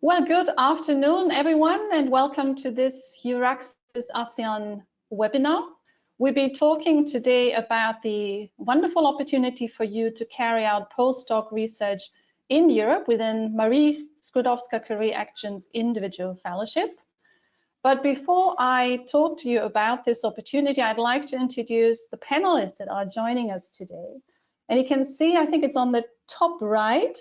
Well, good afternoon, everyone, and welcome to this EURAXESS ASEAN webinar. We'll be talking today about the wonderful opportunity for you to carry out postdoc research in Europe within Marie Sklodowska-Curie Actions individual fellowship. But before I talk to you about this opportunity, I'd like to introduce the panelists that are joining us today. And you can see, I think it's on the top right,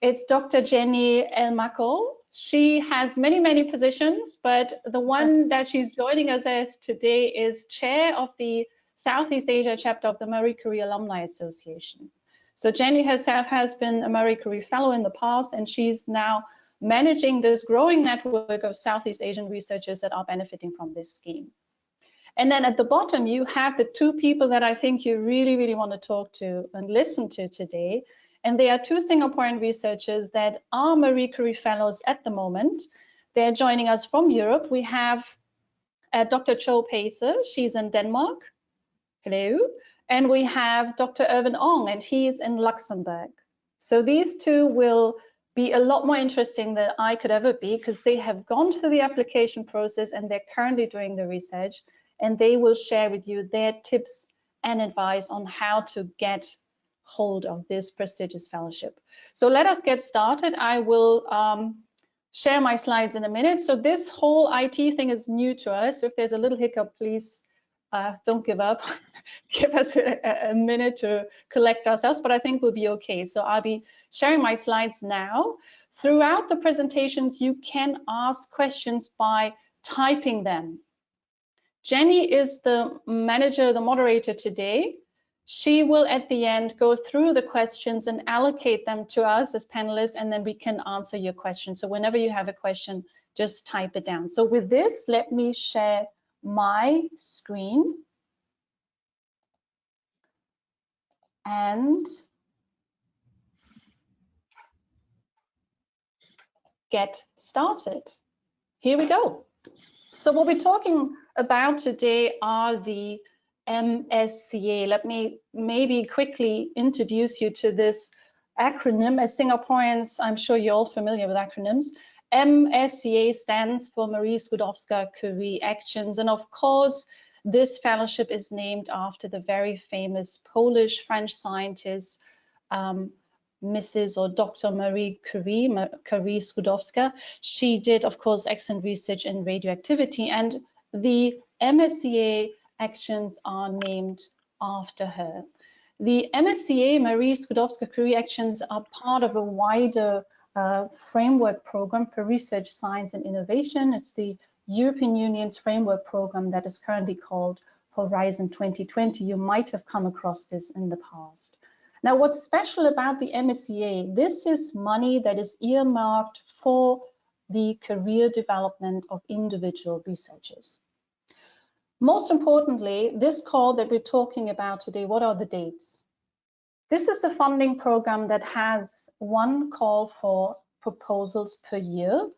it's Dr. Jenny Elmacol. She has many positions, but the one that she's joining us as today is chair of the Southeast Asia chapter of the Marie Curie Alumni Association. So Jenny herself has been a Marie Curie Fellow in the past, and she's now managing this growing network of Southeast Asian researchers that are benefiting from this scheme. And then at the bottom, you have the two people that I think you really want to talk to and listen to today. And they are two Singaporean researchers that are Marie Curie Fellows at the moment. They're joining us from Europe. We have Dr. Chow. She's in Denmark. Hello. And we have Dr. Irvine Ong, and he's in Luxembourg. So these two will be a lot more interesting than I could ever be, because they have gone through the application process and they're currently doing the research, and they will share with you their tips and advice on how to get hold of this prestigious fellowship. So let us get started. I will share my slides in a minute. So this whole IT thing is new to us. So if there's a little hiccup, please don't give up. Give us a minute to collect ourselves, but I think we'll be okay. So I'll be sharing my slides now. Throughout the presentations, you can ask questions by typing them. Jenny is the manager, the moderator today. She will at the end go through the questions and allocate them to us as panelists, and then we can answer your question. So whenever you have a question, just type it down. So with this, let me share my screen and get started. Here we go. So what we're talking about today are the MSCA. Let me maybe quickly introduce you to this acronym. As Singaporeans, I'm sure you're all familiar with acronyms. MSCA stands for Marie Sklodowska-Curie Actions, and of course, this fellowship is named after the very famous Polish-French scientist, Mrs. or Dr. Marie Curie Sklodowska. She did, of course, excellent research in radioactivity, and the MSCA actions are named after her. The MSCA Marie Sklodowska-Curie Actions are part of a wider framework program for research, science and innovation. It's the European Union's framework program that is currently called Horizon 2020. You might have come across this in the past. Now, what's special about the MSCA, this is money that is earmarked for the career development of individual researchers. Most importantly, this call that we're talking about today, what are the dates? This is a funding program that has one call for proposals per year.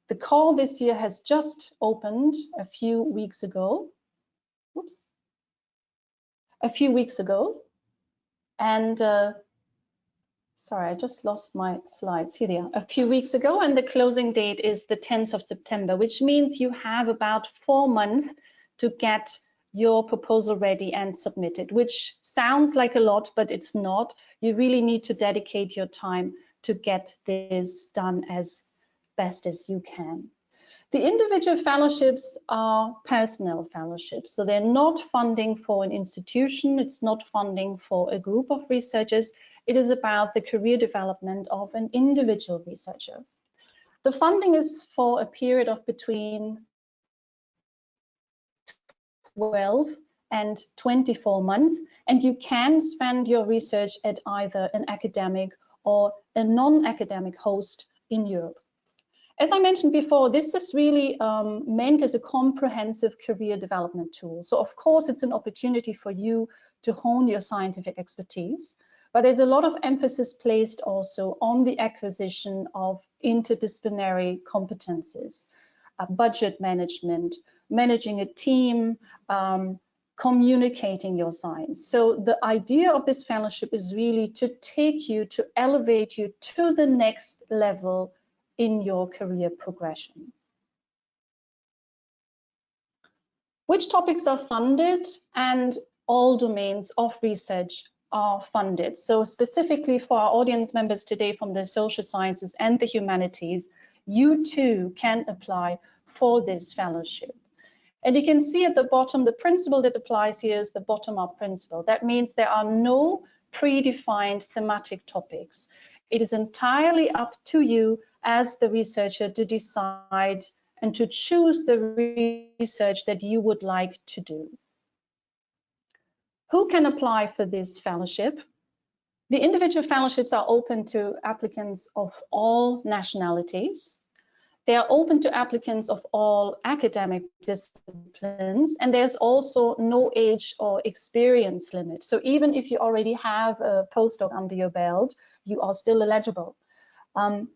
The call this year has just opened a few weeks ago. Oops. A few weeks ago. And sorry, I just lost my slides. Here they are. A few weeks ago, and the closing date is the 10th of September, which means you have about 4 months to get your proposal ready and submitted, which sounds like a lot, but it's not. You really need to dedicate your time to get this done as best as you can. The individual fellowships are personnel fellowships, so they're not funding for an institution, it's not funding for a group of researchers, it is about the career development of an individual researcher. The funding is for a period of between 12 and 24 months, and you can spend your research at either an academic or a non-academic host in Europe. As I mentioned before, this is really meant as a comprehensive career development tool. So of course, it's an opportunity for you to hone your scientific expertise, but there's a lot of emphasis placed also on the acquisition of interdisciplinary competencies, budget management, managing a team, communicating your science. So the idea of this fellowship is really to take you, to elevate you to the next level in your career progression. Which topics are funded? And all domains of research are funded. So specifically for our audience members today from the social sciences and the humanities, you too can apply for this fellowship. And you can see at the bottom, the principle that applies here is the bottom-up principle. That means there are no predefined thematic topics. It is entirely up to you as the researcher to decide and to choose the research that you would like to do. Who can apply for this fellowship? The individual fellowships are open to applicants of all nationalities. They are open to applicants of all academic disciplines, and there's also no age or experience limit. So even if you already have a postdoc under your belt, you are still eligible.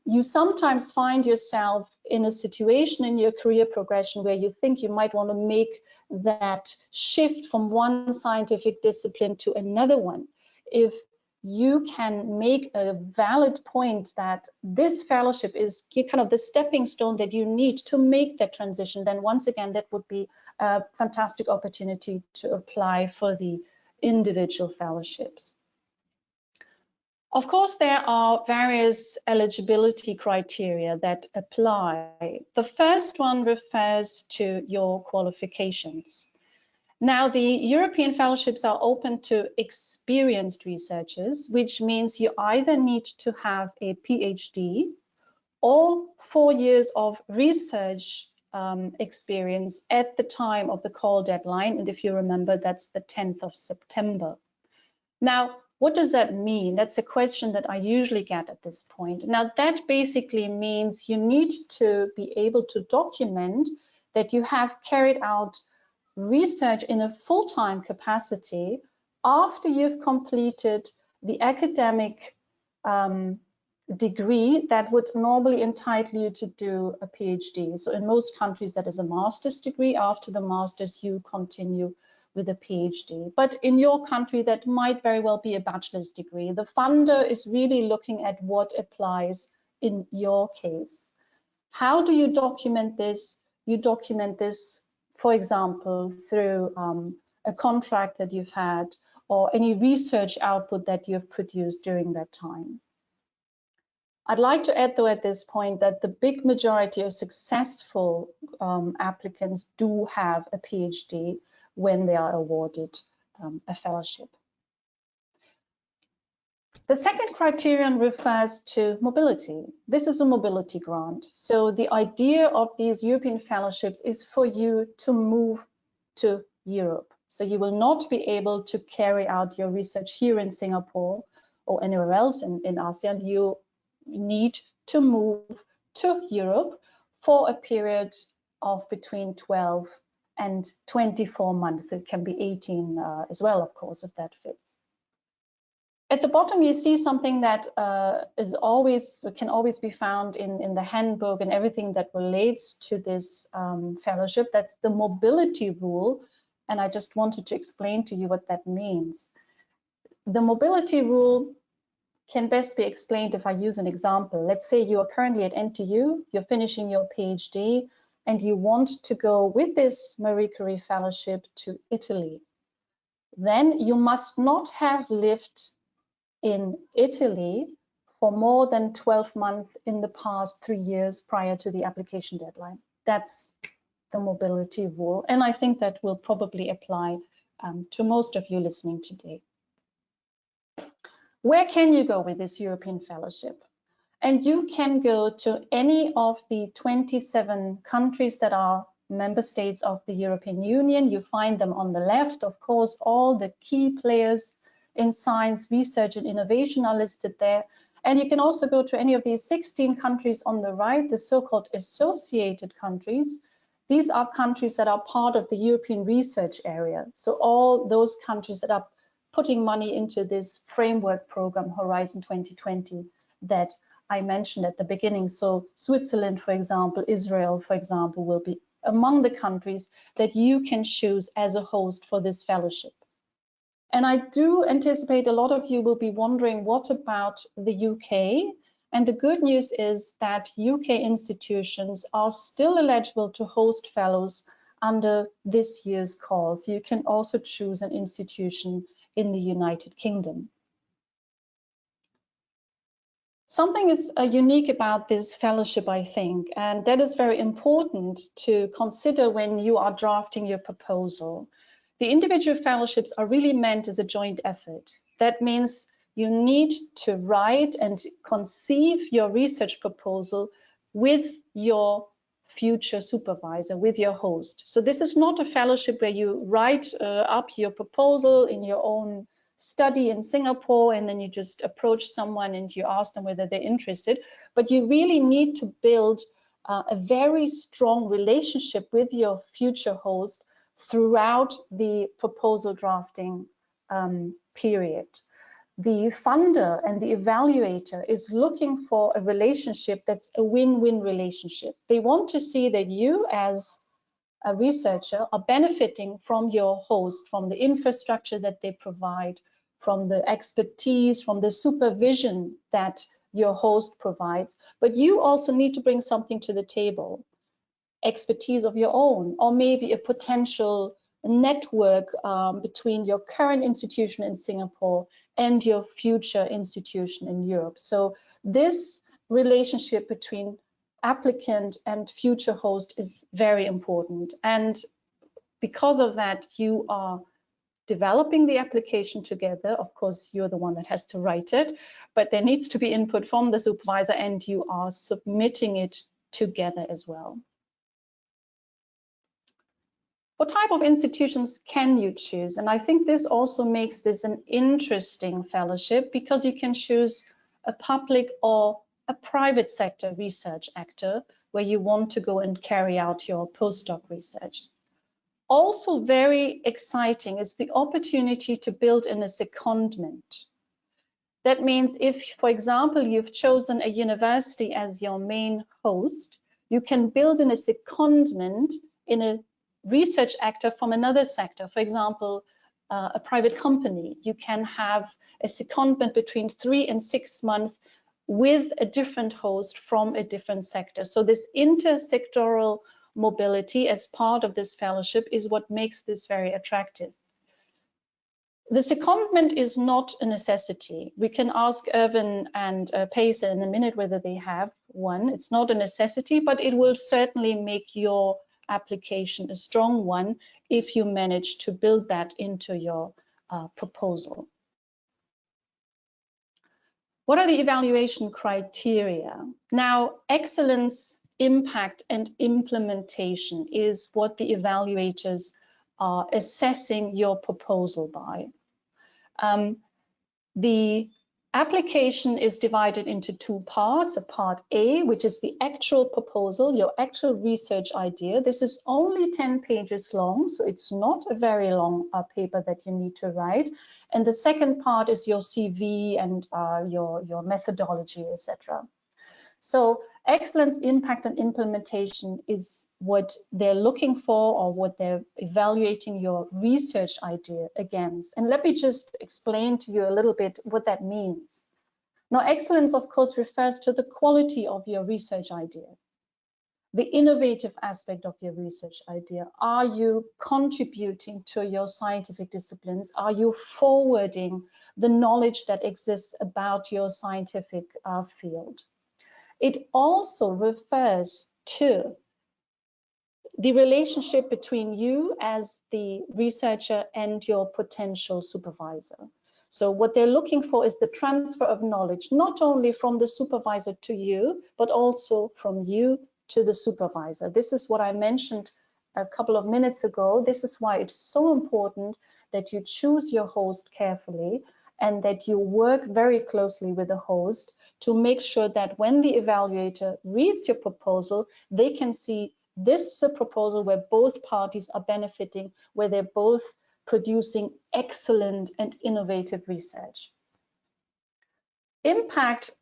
You sometimes find yourself in a situation in your career progression where you think you might want to make that shift from one scientific discipline to another one. If you can make a valid point that this fellowship is kind of the stepping stone that you need to make that transition, then once again, that would be a fantastic opportunity to apply for the individual fellowships. Of course, there are various eligibility criteria that apply. The first one refers to your qualifications. Now, the European fellowships are open to experienced researchers, which means you either need to have a PhD or 4 years of research experience at the time of the call deadline. And if you remember, that's the 10th of September. Now, what does that mean? That's a question that I usually get at this point. Now, that basically means you need to be able to document that you have carried out research in a full-time capacity after you've completed the academic degree that would normally entitle you to do a PhD. So in most countries, that is a master's degree. After the master's, you continue with a PhD. But in your country, that might very well be a bachelor's degree. The funder is really looking at what applies in your case. How do you document this? You document this, for example, through a contract that you've had or any research output that you've produced during that time. I'd like to add, though, at this point that the big majority of successful applicants do have a PhD when they are awarded a fellowship. The second criterion refers to mobility. This is a mobility grant. So the idea of these European fellowships is for you to move to Europe. So you will not be able to carry out your research here in Singapore or anywhere else in ASEAN. You need to move to Europe for a period of between 12 and 24 months. It can be 18 as well, of course, if that fits. At the bottom, you see something that can always be found in the handbook and everything that relates to this fellowship. That's the mobility rule. And I just wanted to explain to you what that means. The mobility rule can best be explained if I use an example. Let's say you are currently at NTU, you're finishing your PhD, and you want to go with this Marie Curie Fellowship to Italy. Then you must not have lived in Italy for more than 12 months in the past 3 years prior to the application deadline. That's the mobility rule, and I think that will probably apply to most of you listening today. Where can you go with this European Fellowship? And you can go to any of the 27 countries that are member states of the European Union. You find them on the left. Of course, all the key players in science, research, and innovation are listed there. And you can also go to any of these 16 countries on the right, the so-called associated countries. These are countries that are part of the European research area. So all those countries that are putting money into this framework program, Horizon 2020, that I mentioned at the beginning. So Switzerland, for example, Israel, for example, will be among the countries that you can choose as a host for this fellowship. And I do anticipate a lot of you will be wondering, what about the UK? And the good news is that UK institutions are still eligible to host fellows under this year's call. So you can also choose an institution in the United Kingdom. Something is unique about this fellowship, I think, and that is very important to consider when you are drafting your proposal. The individual fellowships are really meant as a joint effort. That means you need to write and conceive your research proposal with your future supervisor, with your host. So this is not a fellowship where you write up your proposal in your own study in Singapore and then you just approach someone and you ask them whether they're interested, but you really need to build a very strong relationship with your future host throughout the proposal drafting period. The funder and the evaluator is looking for a relationship that's a win-win relationship. They want to see that you as a researcher are benefiting from your host, from the infrastructure that they provide, from the expertise, from the supervision that your host provides. But you also need to bring something to the table, expertise of your own, or maybe a potential network between your current institution in Singapore and your future institution in Europe. So this relationship between applicant and future host is very important. And because of that, you are developing the application together. Of course, you're the one that has to write it, but there needs to be input from the supervisor and you are submitting it together as well. What type of institutions can you choose? And I think this also makes this an interesting fellowship because you can choose a public or a private sector research actor where you want to go and carry out your postdoc research. Also very exciting is the opportunity to build in a secondment. That means if, for example, you've chosen a university as your main host, you can build in a secondment in a research actor from another sector. For example, a private company. You can have a secondment between 3 and 6 months with a different host from a different sector. So this intersectoral mobility as part of this fellowship is what makes this very attractive. The secondment is not a necessity. We can ask Irvine and Pacer in a minute whether they have one. It's not a necessity, but it will certainly make your application a strong one if you manage to build that into your proposal. What are the evaluation criteria? Now, excellence, impact, and implementation is what the evaluators are assessing your proposal by. The application is divided into 2 parts, a part A, which is the actual proposal, your actual research idea. This is only 10 pages long, so it's not a very long paper that you need to write. And the second part is your CV and your methodology, etc. So excellence, impact, and implementation is what they're looking for or what they're evaluating your research idea against. And let me just explain to you a little bit what that means. Now, excellence, of course, refers to the quality of your research idea, the innovative aspect of your research idea. Are you contributing to your scientific disciplines? Are you forwarding the knowledge that exists about your scientific field? It also refers to the relationship between you as the researcher and your potential supervisor. So what they're looking for is the transfer of knowledge, not only from the supervisor to you, but also from you to the supervisor. This is what I mentioned a couple of minutes ago. This is why it's so important that you choose your host carefully and that you work very closely with the host to make sure that when the evaluator reads your proposal, they can see this is a proposal where both parties are benefiting, where they're both producing excellent and innovative research. Impact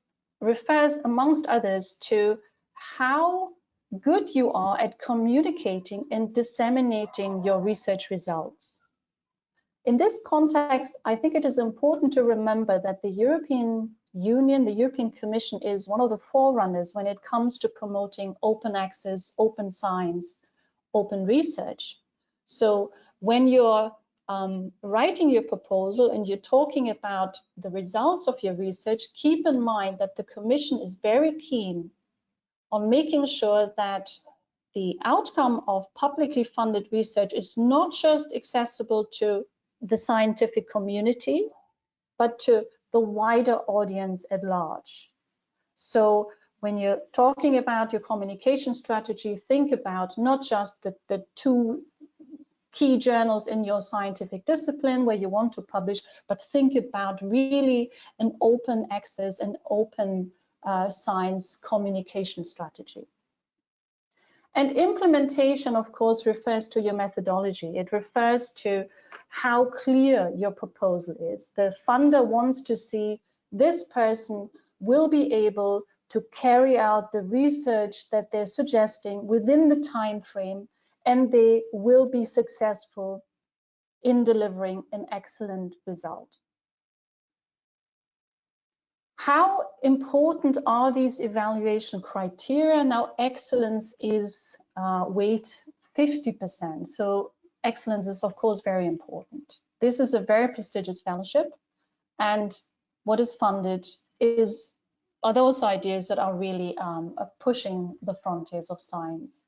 refers, amongst others, to how good you are at communicating and disseminating your research results. In this context, I think it is important to remember that the European Union, the European Commission, is one of the forerunners when it comes to promoting open access, open science, open research. So when you're writing your proposal and you're talking about the results of your research, keep in mind that the Commission is very keen on making sure that the outcome of publicly funded research is not just accessible to the scientific community, but to the wider audience at large. So when you're talking about your communication strategy, think about not just the two key journals in your scientific discipline where you want to publish, but think about really an open access and open science communication strategy. And implementation, of course, refers to your methodology. It refers to how clear your proposal is. The funder wants to see this person will be able to carry out the research that they're suggesting within the time frame, and they will be successful in delivering an excellent result. How important are these evaluation criteria? Now, excellence is weight 50%. So excellence is, of course, very important. This is a very prestigious fellowship, and what is funded are those ideas that are really pushing the frontiers of science.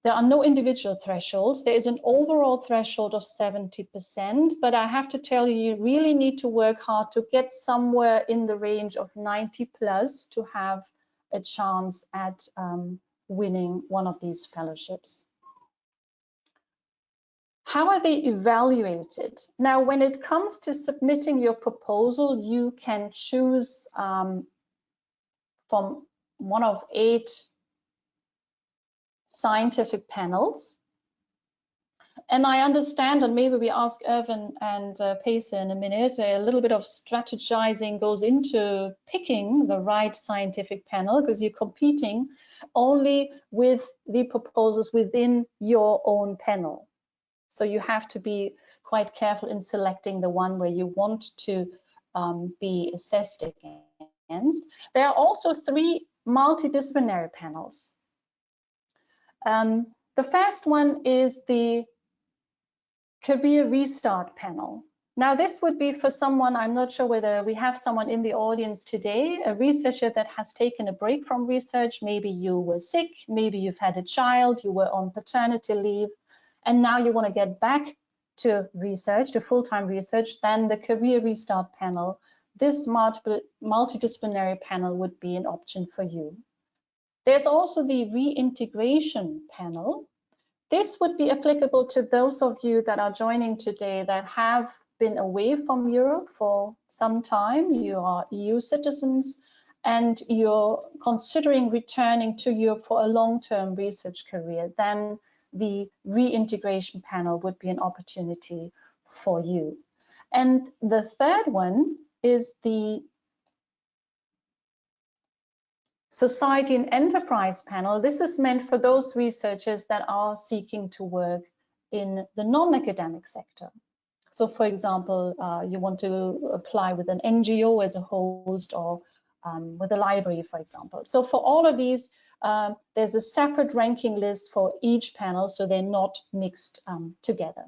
There are no individual thresholds. There is an overall threshold of 70%, but I have to tell you, you really need to work hard to get somewhere in the range of 90 plus to have a chance at winning one of these fellowships. How are they evaluated? Now, when it comes to submitting your proposal, you can choose from one of 8 scientific panels. And I understand, and maybe we ask Irvine and Pacer in a minute, a little bit of strategizing goes into picking the right scientific panel, because you're competing only with the proposals within your own panel. So you have to be quite careful in selecting the one where you want to be assessed against. There are also 3 multidisciplinary panels. The first one is the Career Restart panel. Now, this would be for someone, I'm not sure whether we have someone in the audience today, a researcher that has taken a break from research. Maybe you were sick, maybe you've had a child, you were on paternity leave, and now you want to get back to research, to full-time research. Then the Career Restart panel, this multidisciplinary panel would be an option for you. There's also the Reintegration panel. This would be applicable to those of you that are joining today that have been away from Europe for some time. You are EU citizens and you're considering returning to Europe for a long-term research career. Then the Reintegration panel would be an opportunity for you. And the third one is the Society and Enterprise panel. This is meant for those researchers that are seeking to work in the non-academic sector. So for example, you want to apply with an NGO as a host, or with a library, for example. So for all of these, there's a separate ranking list for each panel, so they're not mixed together.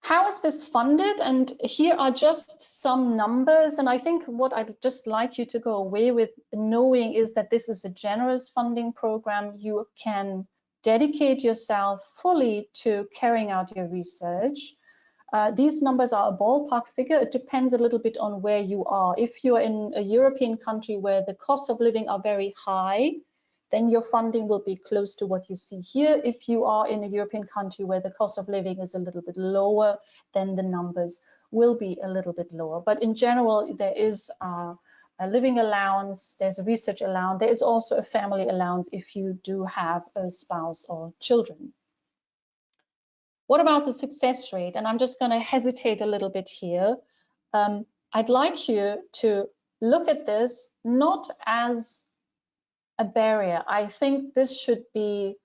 How is this funded? And here are just some numbers. And I think what I'd just like you to go away with knowing is that this is a generous funding program. You can dedicate yourself fully to carrying out your research. These numbers are a ballpark figure. It depends a little bit on where you are. If you're in a European country where the costs of living are very high, then your funding will be close to what you see here. If you are in a European country where the cost of living is a little bit lower, then the numbers will be a little bit lower. But in general, there is a living allowance, there's a research allowance, there is also a family allowance if you do have a spouse or children. What about the success rate? And I'm just going to hesitate a little bit here. I'd like you to look at this not as a barrier. I think this should be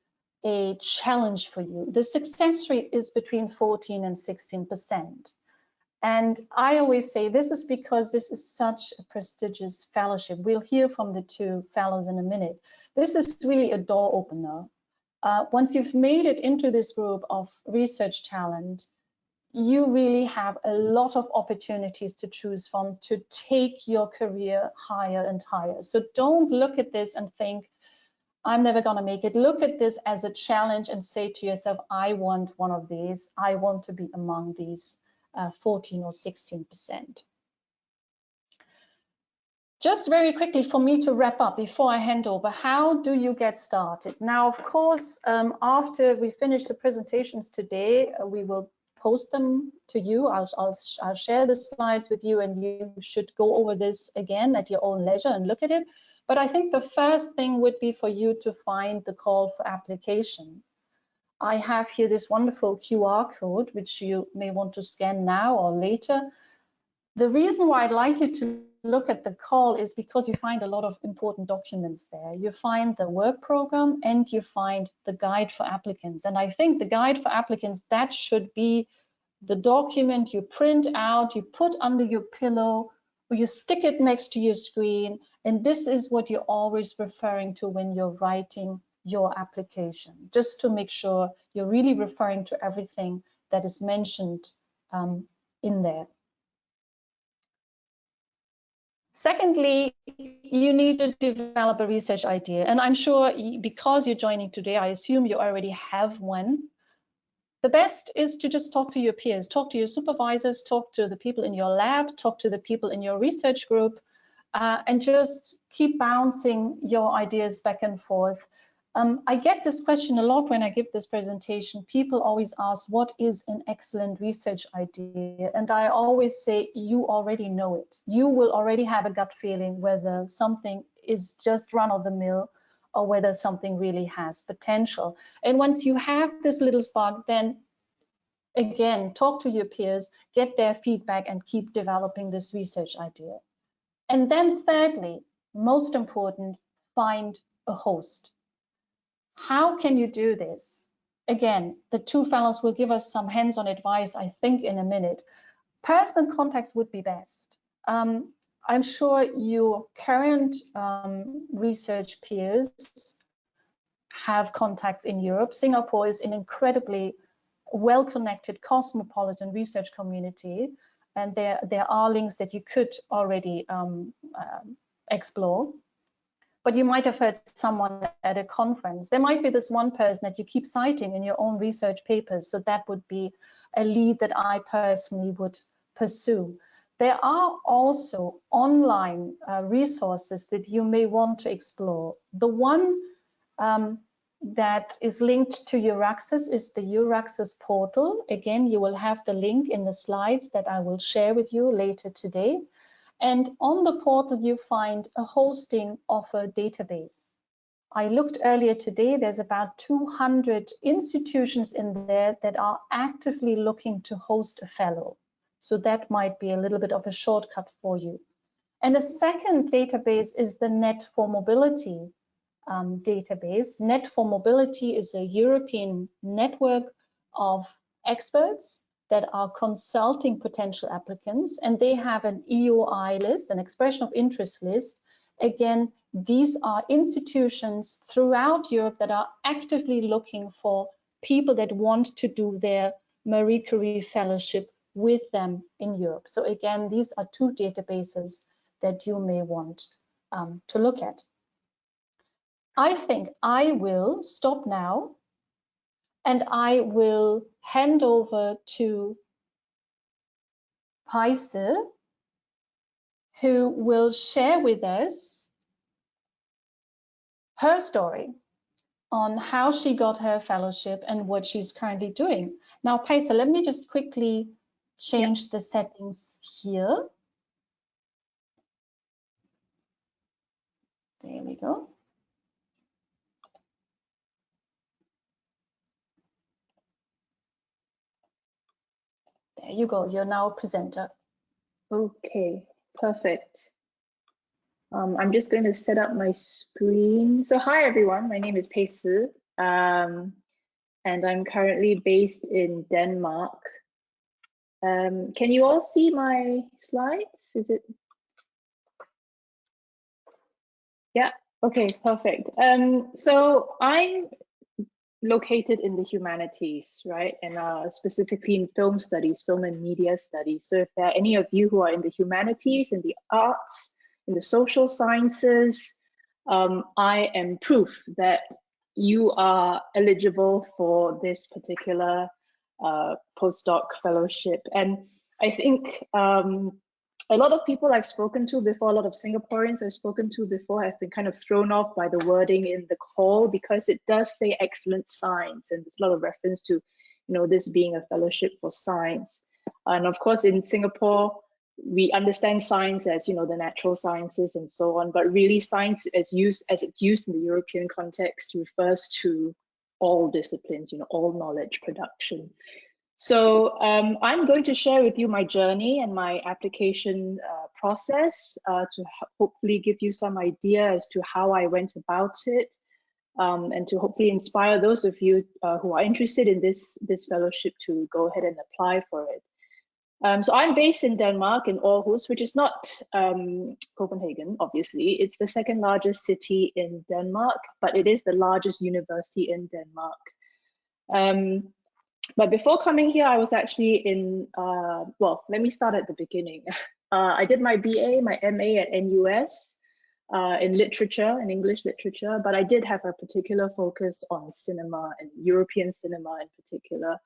a challenge for you. The success rate is between 14 and 16%. And I always say this is because this is such a prestigious fellowship. We'll hear from the two fellows in a minute. This is really a door opener. Once you've made it into this group of research talent, you really have a lot of opportunities to choose from to take your career higher and higher. So don't look at this and think, I'm never going to make it. Look at this as a challenge and say to yourself, I want one of these. I want to be among these 14 or 16%. Just very quickly for me to wrap up before I hand over, how do you get started? Now, of course, after we finish the presentations today, we will post them to you. I'll share the slides with you, and you should go over this again at your own leisure and look at it. But I think the first thing would be for you to find the call for application. I have here this wonderful QR code, which you may want to scan now or later. The reason why I'd like you to look at the call is because you find a lot of important documents there. You find the work program and you find the guide for applicants. And I think the guide for applicants, that should be the document you print out, you put under your pillow, or you stick it next to your screen. And this is what you're always referring to when you're writing your application, just to make sure you're really referring to everything that is mentioned in there. Secondly, you need to develop a research idea. And I'm sure because you're joining today, I assume you already have one. The best is to just talk to your peers, talk to your supervisors, talk to the people in your lab, talk to the people in your research group, and just keep bouncing your ideas back and forth. I get this question a lot when I give this presentation. People always ask, what is an excellent research idea? And I always say, you already know it. You will already have a gut feeling whether something is just run of the mill or whether something really has potential. And once you have this little spark, then again, talk to your peers, get their feedback, and keep developing this research idea. And then thirdly, most important, find a host. How can you do this? Again, the two fellows will give us some hands-on advice, I think, in a minute. Personal contacts would be best. I'm sure your current research peers have contacts in Europe. Singapore is an incredibly well-connected cosmopolitan research community, and there are links that you could already explore. But you might have heard someone at a conference. There might be this one person that you keep citing in your own research papers, so that would be a lead that I personally would pursue. There are also online resources that you may want to explore. The one that is linked to EURAXESS is the EURAXESS portal. Again, you will have the link in the slides that I will share with you later today. And on the portal, you find a hosting offer database. I looked earlier today, there's about 200 institutions in there that are actively looking to host a fellow. So that might be a little bit of a shortcut for you. And the second database is the Net for Mobility database. Net for Mobility is a European network of experts that are consulting potential applicants, and they have an EOI list, an expression of interest list. Again, these are institutions throughout Europe that are actively looking for people that want to do their Marie Curie Fellowship with them in Europe. So again, these are two databases that you may want to look at. I think I will stop now and I will hand over to Paise, who will share with us her story on how she got her fellowship and what she's currently doing. Now, Paise, let me just quickly change the settings here. There we go. There you go. You're now a presenter. Okay, perfect. I'm just going to set up my screen. So hi everyone, my name is Paise. and I'm currently based in Denmark. Can you all see my slides? Is it? Yeah, okay, perfect. So I'm located in the humanities, right? And specifically in film studies, film and media studies. So if there are any of you who are in the humanities, in the arts, in the social sciences, I am proof that you are eligible for this particular postdoc fellowship. And I think a lot of people I've spoken to before, a lot of Singaporeans I've spoken to before have been kind of thrown off by the wording in the call, because it does say excellent science, and there's a lot of reference to, this being a fellowship for science. And of course, in Singapore, we understand science as, the natural sciences and so on, but really science as it's used in the European context refers to all disciplines, all knowledge production. So I'm going to share with you my journey and my application process to hopefully give you some idea as to how I went about it, and to hopefully inspire those of you who are interested in this fellowship to go ahead and apply for it. So I'm based in Denmark, in Aarhus, which is not Copenhagen, obviously. It's the second largest city in Denmark, but it is the largest university in Denmark. But before coming here, I was actually in, well, let me start at the beginning. I did my BA, my MA at NUS in literature, in English literature, but I did have a particular focus on cinema and European cinema in particular.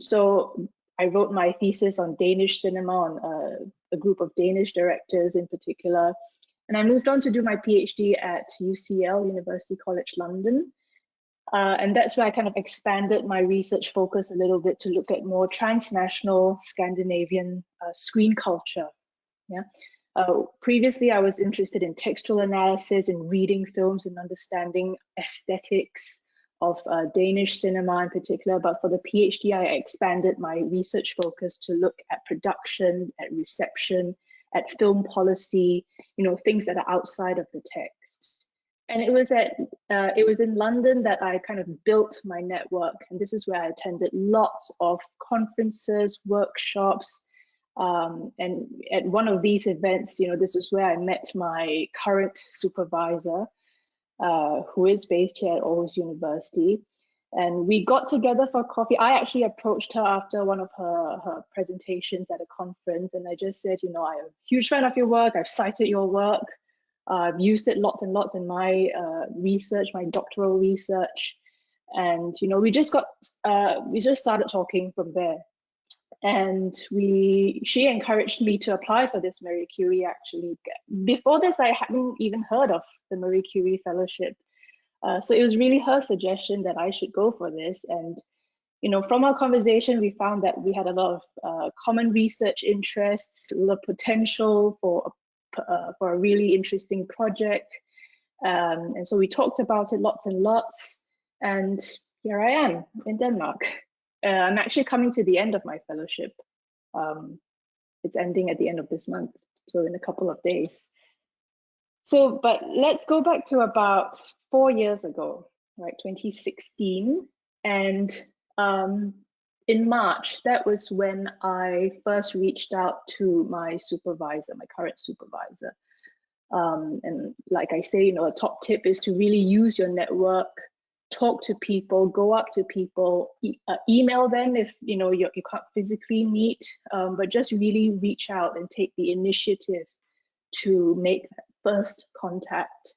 So I wrote my thesis on Danish cinema, on a group of Danish directors in particular. And I moved on to do my PhD at UCL, University College London. And that's where I kind of expanded my research focus a little bit to look at more transnational Scandinavian screen culture. Yeah. Previously, I was interested in textual analysis and reading films and understanding aesthetics of Danish cinema in particular. But for the PhD, I expanded my research focus to look at production, at reception, at film policy, things that are outside of the text. And it was in London that I kind of built my network, and this is where I attended lots of conferences, workshops, and at one of these events, this is where I met my current supervisor, who is based here at Aarhus University, and we got together for coffee. I actually approached her after one of her presentations at a conference, and I just said, I'm a huge fan of your work. I've cited your work. I've used it lots and lots in my research, my doctoral research, and we just started talking from there. And she encouraged me to apply for this Marie Curie. Actually, before this, I hadn't even heard of the Marie Curie Fellowship, so it was really her suggestion that I should go for this. And from our conversation, we found that we had a lot of common research interests, a lot of potential for a really interesting project, and so we talked about it lots and lots, and here I am in Denmark. I'm actually coming to the end of my fellowship. It's ending at the end of this month, so in a couple of days. So, but let's go back to about 4 years ago, right, 2016, and in March, that was when I first reached out to my supervisor, my current supervisor. And like I say, a top tip is to really use your network, talk to people, go up to people, email them if you can't physically meet, but just really reach out and take the initiative to make that first contact.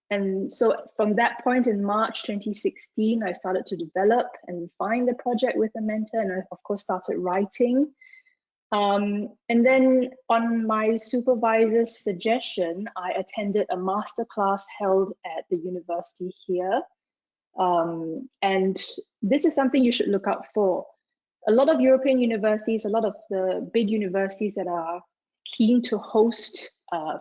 And so from that point in March 2016, I started to develop and refine the project with a mentor, and I, of course, started writing. And then on my supervisor's suggestion, I attended a masterclass held at the university here. And this is something you should look out for. A lot of European universities, a lot of the big universities that are keen to host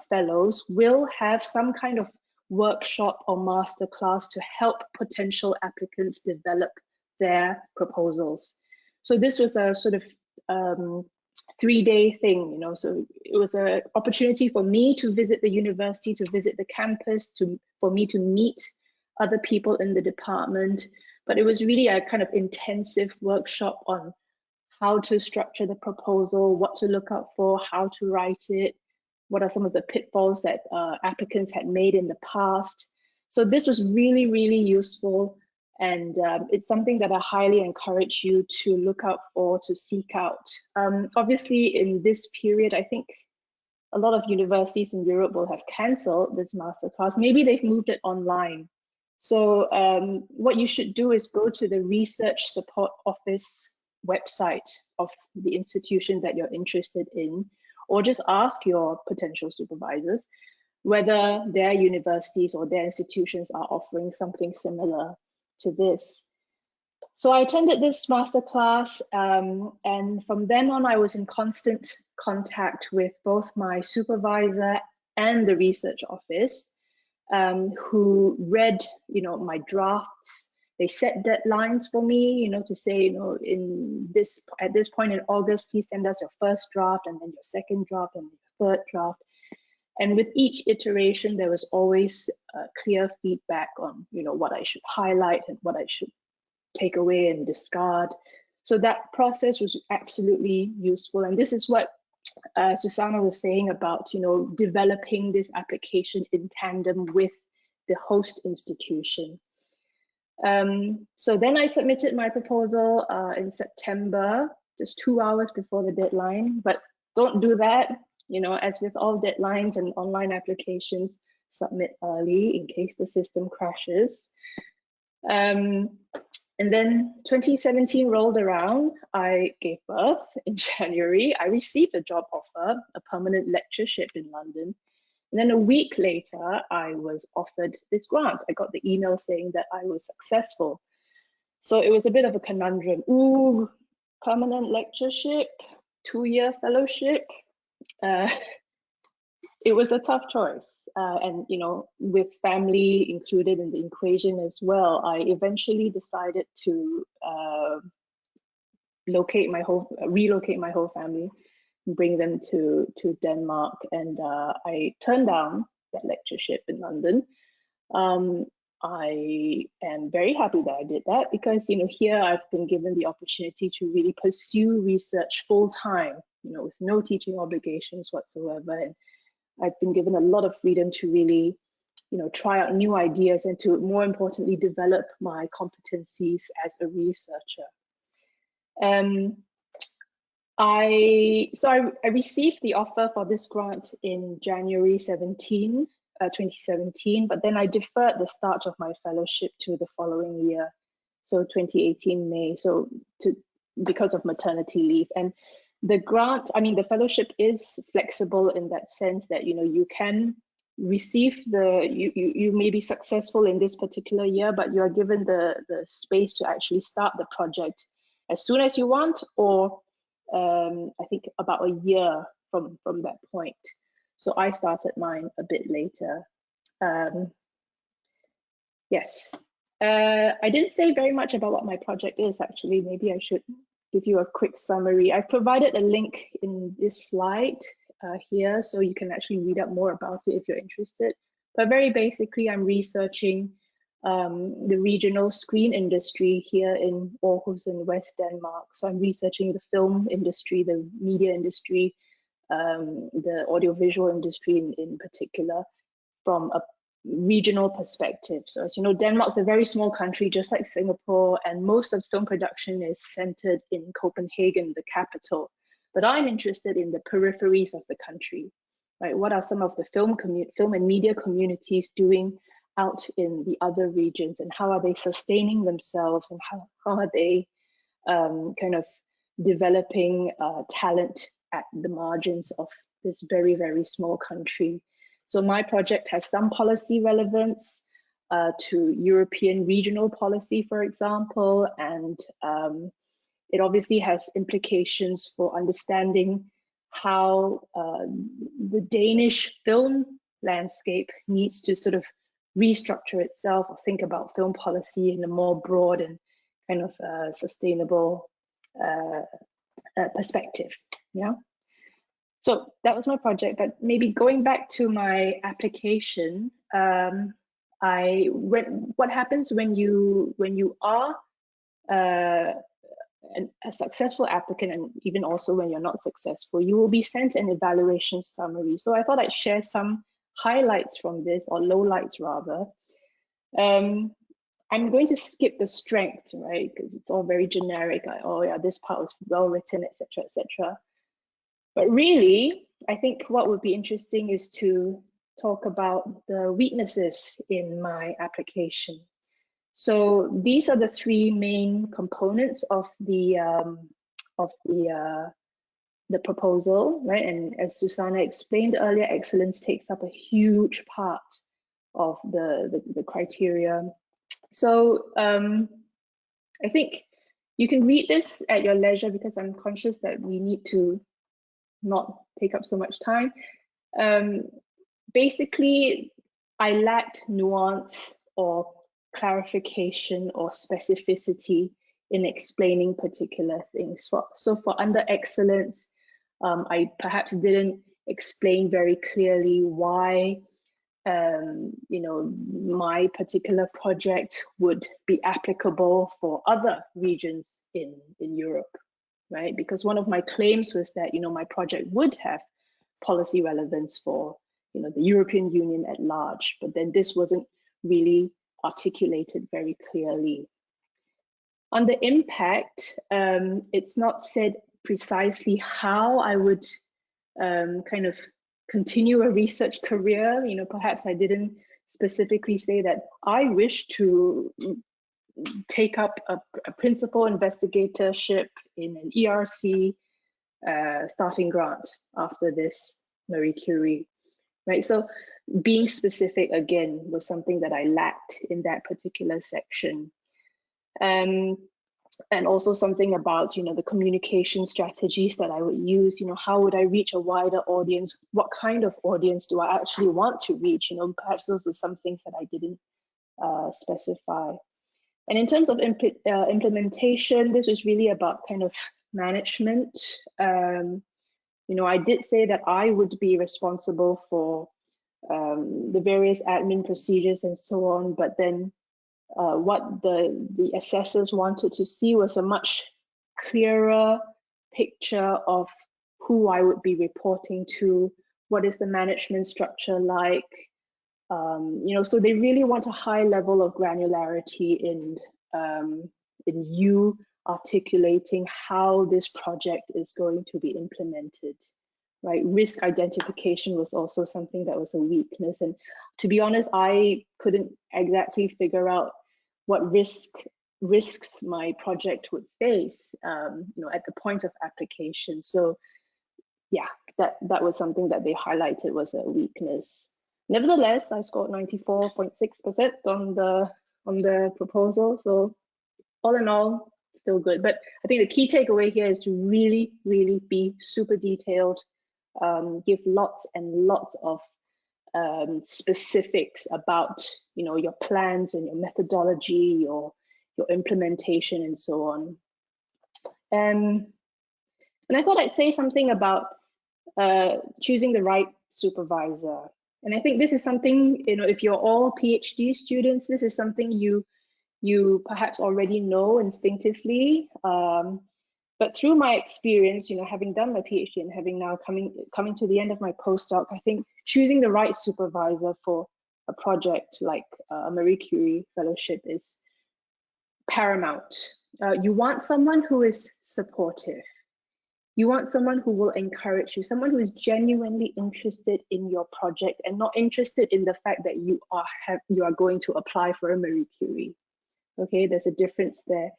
fellows will have some kind of workshop or masterclass to help potential applicants develop their proposals. So this was a sort of 3-day thing, so it was an opportunity for me to visit the university, to visit the campus, for me to meet other people in the department, but it was really a kind of intensive workshop on how to structure the proposal, what to look out for, how to write it, what are some of the pitfalls that applicants had made in the past. So this was really, really useful. And it's something that I highly encourage you to look out for, to seek out. Obviously, in this period, I think a lot of universities in Europe will have cancelled this masterclass. Maybe they've moved it online. So what you should do is go to the Research Support Office website of the institution that you're interested in, or just ask your potential supervisors whether their universities or their institutions are offering something similar to this. So I attended this masterclass, and from then on, I was in constant contact with both my supervisor and the research office, who read, my drafts. They set deadlines for me, to say, at this point in August, please send us your first draft, and then your second draft, and your third draft. And with each iteration, there was always clear feedback on, what I should highlight and what I should take away and discard. So that process was absolutely useful. And this is what Susanna was saying about, developing this application in tandem with the host institution. So then I submitted my proposal in September, just 2 hours before the deadline, but don't do that. As with all deadlines and online applications, submit early in case the system crashes. And then 2017 rolled around, I gave birth in January. I received a job offer, a permanent lectureship in London. And then a week later, I was offered this grant. I got the email saying that I was successful. So it was a bit of a conundrum. Ooh, permanent lectureship, 2-year fellowship. It was a tough choice. And, with family included in the equation as well, I eventually decided to relocate my whole family, and bring them to Denmark. And I turned down that lectureship in London. I am very happy that I did that because, here I've been given the opportunity to really pursue research full time, with no teaching obligations whatsoever. And I've been given a lot of freedom to really, try out new ideas and to, more importantly, develop my competencies as a researcher. I received the offer for this grant in January 2017, but then I deferred the start of my fellowship to the following year, so 2018 May, because of maternity leave. And the grant, the fellowship is flexible in that sense that, you can receive you may be successful in this particular year, but you are given the space to actually start the project as soon as you want, or I think about a year from that point. So I started mine a bit later. Yes, I didn't say very much about what my project is, actually. Maybe I should give you a quick summary. I provided a link in this slide here, so you can actually read up more about it if you're interested. But very basically, I'm researching the regional screen industry here in Aarhus in West Denmark. So I'm researching the film industry, the media industry, the audiovisual industry in particular, from a regional perspective. So as you know, Denmark's a very small country, just like Singapore, and most of film production is centered in Copenhagen, the capital. But I'm interested in the peripheries of the country, right? What are some of the film and media communities doing out in the other regions, and how are they sustaining themselves, and how are they kind of developing talent at the margins of this very, very small country. So my project has some policy relevance to European regional policy, for example, and it obviously has implications for understanding how the Danish film landscape needs to sort of restructure itself or think about film policy in a more broad and kind of sustainable perspective. Yeah. So that was my project, but maybe going back to my application, what happens when you are a successful applicant, and even also when you're not successful, you will be sent an evaluation summary. So I thought I'd share some highlights from this, or lowlights rather. I'm going to skip the strengths, right? Because it's all very generic, like, oh yeah, this part was well written, etc., etc. But really, I think what would be interesting is to talk about the weaknesses in my application. So these are the three main components of the proposal, right? And as Susanna explained earlier, excellence takes up a huge part of the criteria. So I think you can read this at your leisure, because I'm conscious that we need to not take up so much time. Basically, I lacked nuance or clarification or specificity in explaining particular things. So for under excellence, I perhaps didn't explain very clearly why my particular project would be applicable for other regions in Europe, right? Because one of my claims was that my project would have policy relevance for the European Union at large, but then this wasn't really articulated very clearly. On the impact, it's not said precisely how I would kind of continue a research career. Perhaps I didn't specifically say that I wish to take up a principal investigatorship in an ERC starting grant after this Marie Curie, right? So being specific again was something that I lacked in that particular section. And also something about the communication strategies that I would use. How would I reach a wider audience? What kind of audience do I actually want to reach? Perhaps those are some things that I didn't specify. And in terms of implementation, this was really about kind of management. I did say that I would be responsible for the various admin procedures and so on, but then what the assessors wanted to see was a much clearer picture of who I would be reporting to, what is the management structure like. So they really want a high level of granularity in you articulating how this project is going to be implemented, right? Risk identification was also something that was a weakness. And to be honest, I couldn't exactly figure out what risks my project would face, at the point of application. So yeah, that was something that they highlighted was a weakness. Nevertheless, I scored 94.6% on the proposal. So all in all, still good. But I think the key takeaway here is to really, really be super detailed, give lots and lots of specifics about your plans and your methodology, your implementation, and so on. And I thought I'd say something about choosing the right supervisor. And I think this is something, if you're all PhD students, this is something you perhaps already know instinctively. But through my experience, having done my PhD and having now coming to the end of my postdoc, I think choosing the right supervisor for a project like a Marie Curie Fellowship is paramount. You want someone who is supportive. You want someone who will encourage you, someone who is genuinely interested in your project and not interested in the fact that you are going to apply for a Marie Curie. Okay, there's a difference there.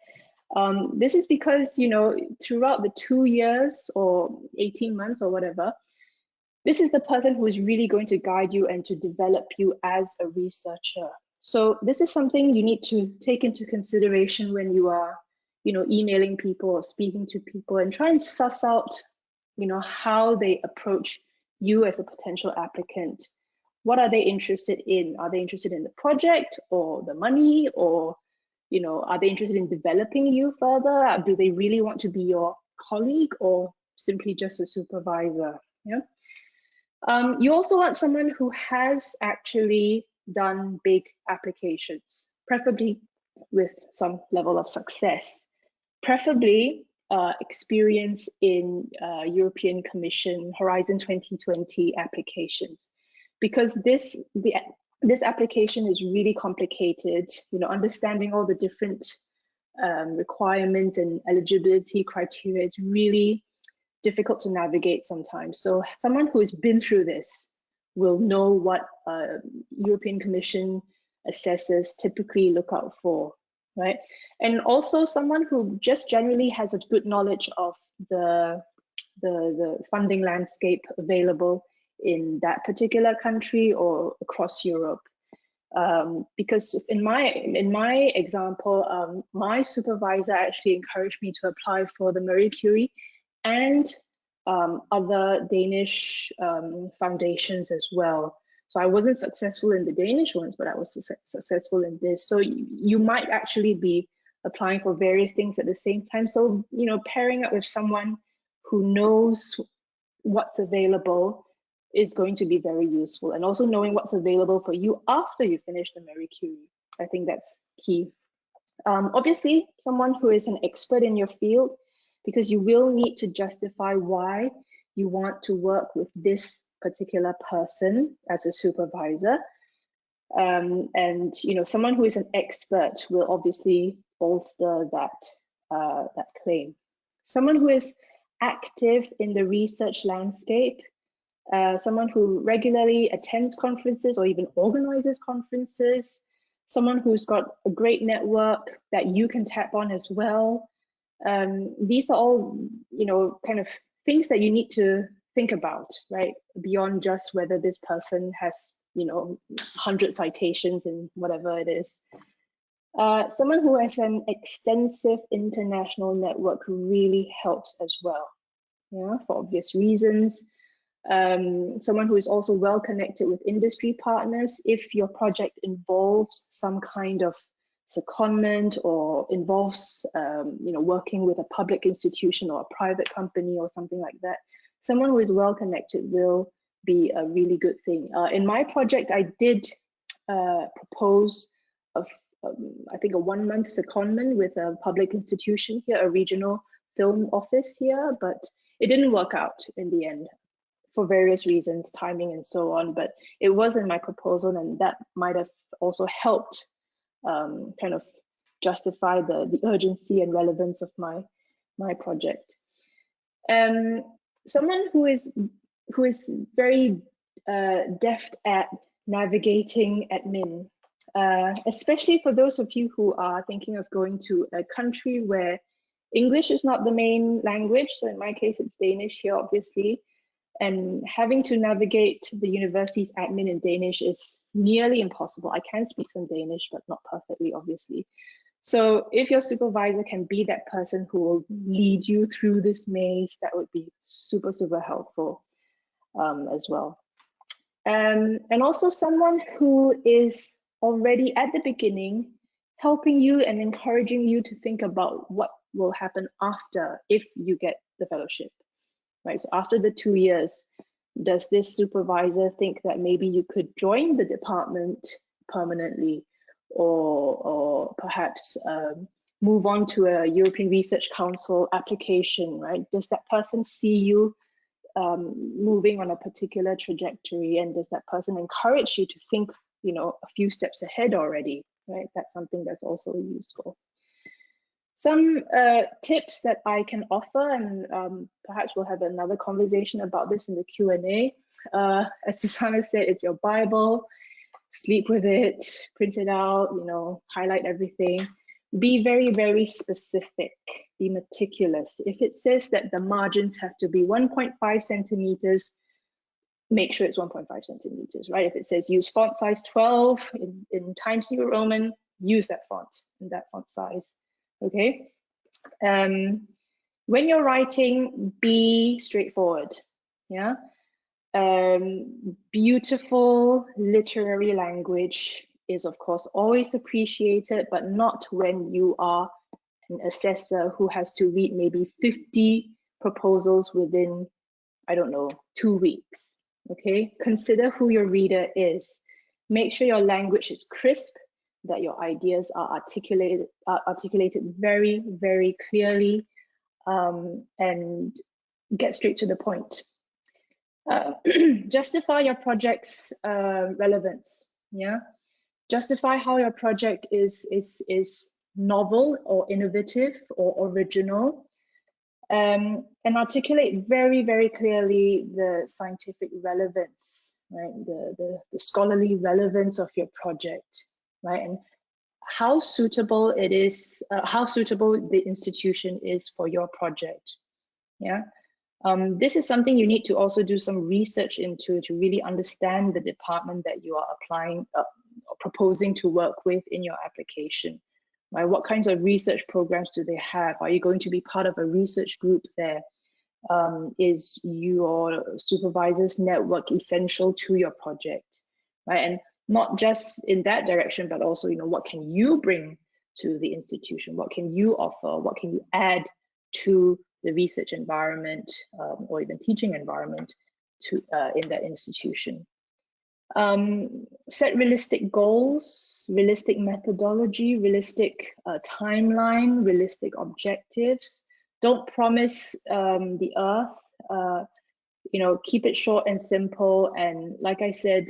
This is because, throughout the 2 years or 18 months or whatever, this is the person who is really going to guide you and to develop you as a researcher. So this is something you need to take into consideration when you are, emailing people or speaking to people, and try and suss out, how they approach you as a potential applicant. What are they interested in? Are they interested in the project or the money, or are they interested in developing you further? Do they really want to be your colleague or simply just a supervisor? Yeah. You also want someone who has actually done big applications, preferably with some level of success, preferably experience in European Commission Horizon 2020 applications, because this application is really complicated. You know, understanding all the different requirements and eligibility criteria is really difficult to navigate sometimes. So someone who has been through this will know what European Commission assessors typically look out for, right? And also someone who just generally has a good knowledge of the funding landscape available in that particular country or across Europe. Because in my example, my supervisor actually encouraged me to apply for the Marie Curie and other Danish foundations as well. So I wasn't successful in the Danish ones, but I was successful in this. So you might actually be applying for various things at the same time. So, you know, pairing up with someone who knows what's available is going to be very useful, and also knowing what's available for you after you finish the Marie Curie. I think that's key. Obviously, someone who is an expert in your field, because you will need to justify why you want to work with this particular person as a supervisor. And you know, someone who is an expert will obviously bolster that claim. Someone who is active in the research landscape, someone who regularly attends conferences or even organizes conferences, someone who's got a great network that you can tap on as well. These are all, you know, kind of things that you need to think about, right? Beyond just whether this person has, you know, 100 citations in whatever it is. Someone who has an extensive international network really helps as well, yeah, for obvious reasons. Someone who is also well connected with industry partners. If your project involves some kind of secondment or involves you know, working with a public institution or a private company or something like that, someone who is well connected will be a really good thing. In my project, I did propose I think a 1-month secondment with a public institution here, a regional film office here, but it didn't work out in the end for various reasons, timing and so on, but it was in my proposal, and that might have also helped kind of justify the urgency and relevance of my project. Someone who is very deft at navigating admin, especially for those of you who are thinking of going to a country where English is not the main language. So in my case, it's Danish here, obviously. And having to navigate the university's admin in Danish is nearly impossible. I can speak some Danish, but not perfectly, obviously. So if your supervisor can be that person who will lead you through this maze, that would be super, super helpful as well. And also someone who is already at the beginning helping you and encouraging you to think about what will happen after if you get the fellowship. Right, so after the 2 years, does this supervisor think that maybe you could join the department permanently, or perhaps move on to a European Research Council application, right? Does that person see you moving on a particular trajectory, and does that person encourage you to think, you know, a few steps ahead already, right? That's something that's also useful. Some tips that I can offer, and perhaps we'll have another conversation about this in the Q&A. As Susanna said, it's your Bible. Sleep with it, print it out, you know, highlight everything. Be very, very specific. Be meticulous. If it says that the margins have to be 1.5 centimeters, make sure it's 1.5 centimeters, right? If it says use font size 12 in Times New Roman, use that font in that font size. Okay, when you're writing, be straightforward. Yeah, beautiful literary language is of course always appreciated, but not when you are an assessor who has to read maybe 50 proposals within, I don't know, 2 weeks. Okay, consider who your reader is. Make sure your language is crisp, that your ideas are articulated very, very clearly, and get straight to the point. Justify your project's relevance. Yeah, justify how your project is novel or innovative or original, and articulate very, very clearly the scientific relevance, right? The scholarly relevance of your project, right? And how suitable it is, how suitable the institution is for your project. Yeah. This is something you need to also do some research into to really understand the department that you are applying, proposing to work with in your application. Right? What kinds of research programs do they have? Are you going to be part of a research group there? Is your supervisor's network essential to your project? Right? And not just in that direction, but also, what can you bring to the institution? What can you offer? What can you add to the research environment, or even teaching environment in that institution? Set realistic goals, realistic methodology, realistic timeline, realistic objectives. Don't promise the earth. Keep it short and simple. And like I said,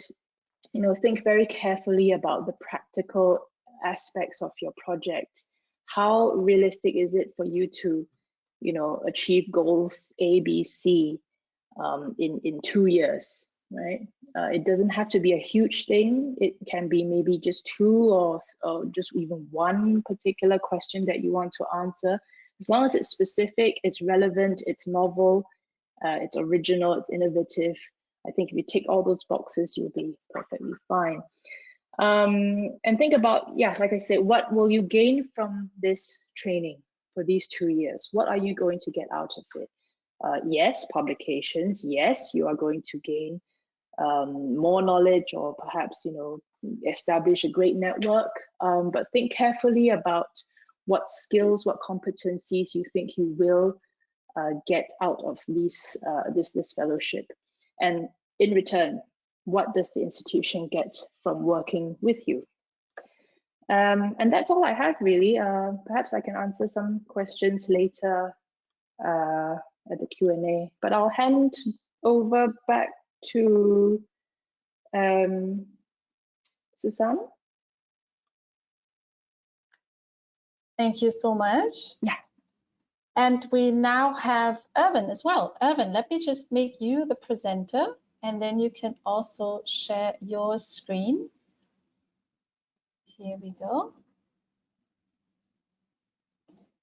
think very carefully about the practical aspects of your project. How realistic is it for you to, achieve goals A, B, C in 2 years? Right? It doesn't have to be a huge thing. It can be maybe just 2 or just even 1 particular question that you want to answer. As long as it's specific, it's relevant, it's novel, it's original, it's innovative. I think if you tick all those boxes, you'll be perfectly fine. And think about, like I said, what will you gain from this training for these 2 years? What are you going to get out of it? Yes, publications. Yes, you are going to gain more knowledge, or perhaps establish a great network, but think carefully about what skills, what competencies you think you will get out of this fellowship, and in return, what does the institution get from working with you? And that's all I have, really. Perhaps I can answer some questions later at the Q&A, but I'll hand over back to Susan. Thank you so much. Yeah. And we now have Irvine as well. Irvine, let me just make you the presenter, and then you can also share your screen. Here we go.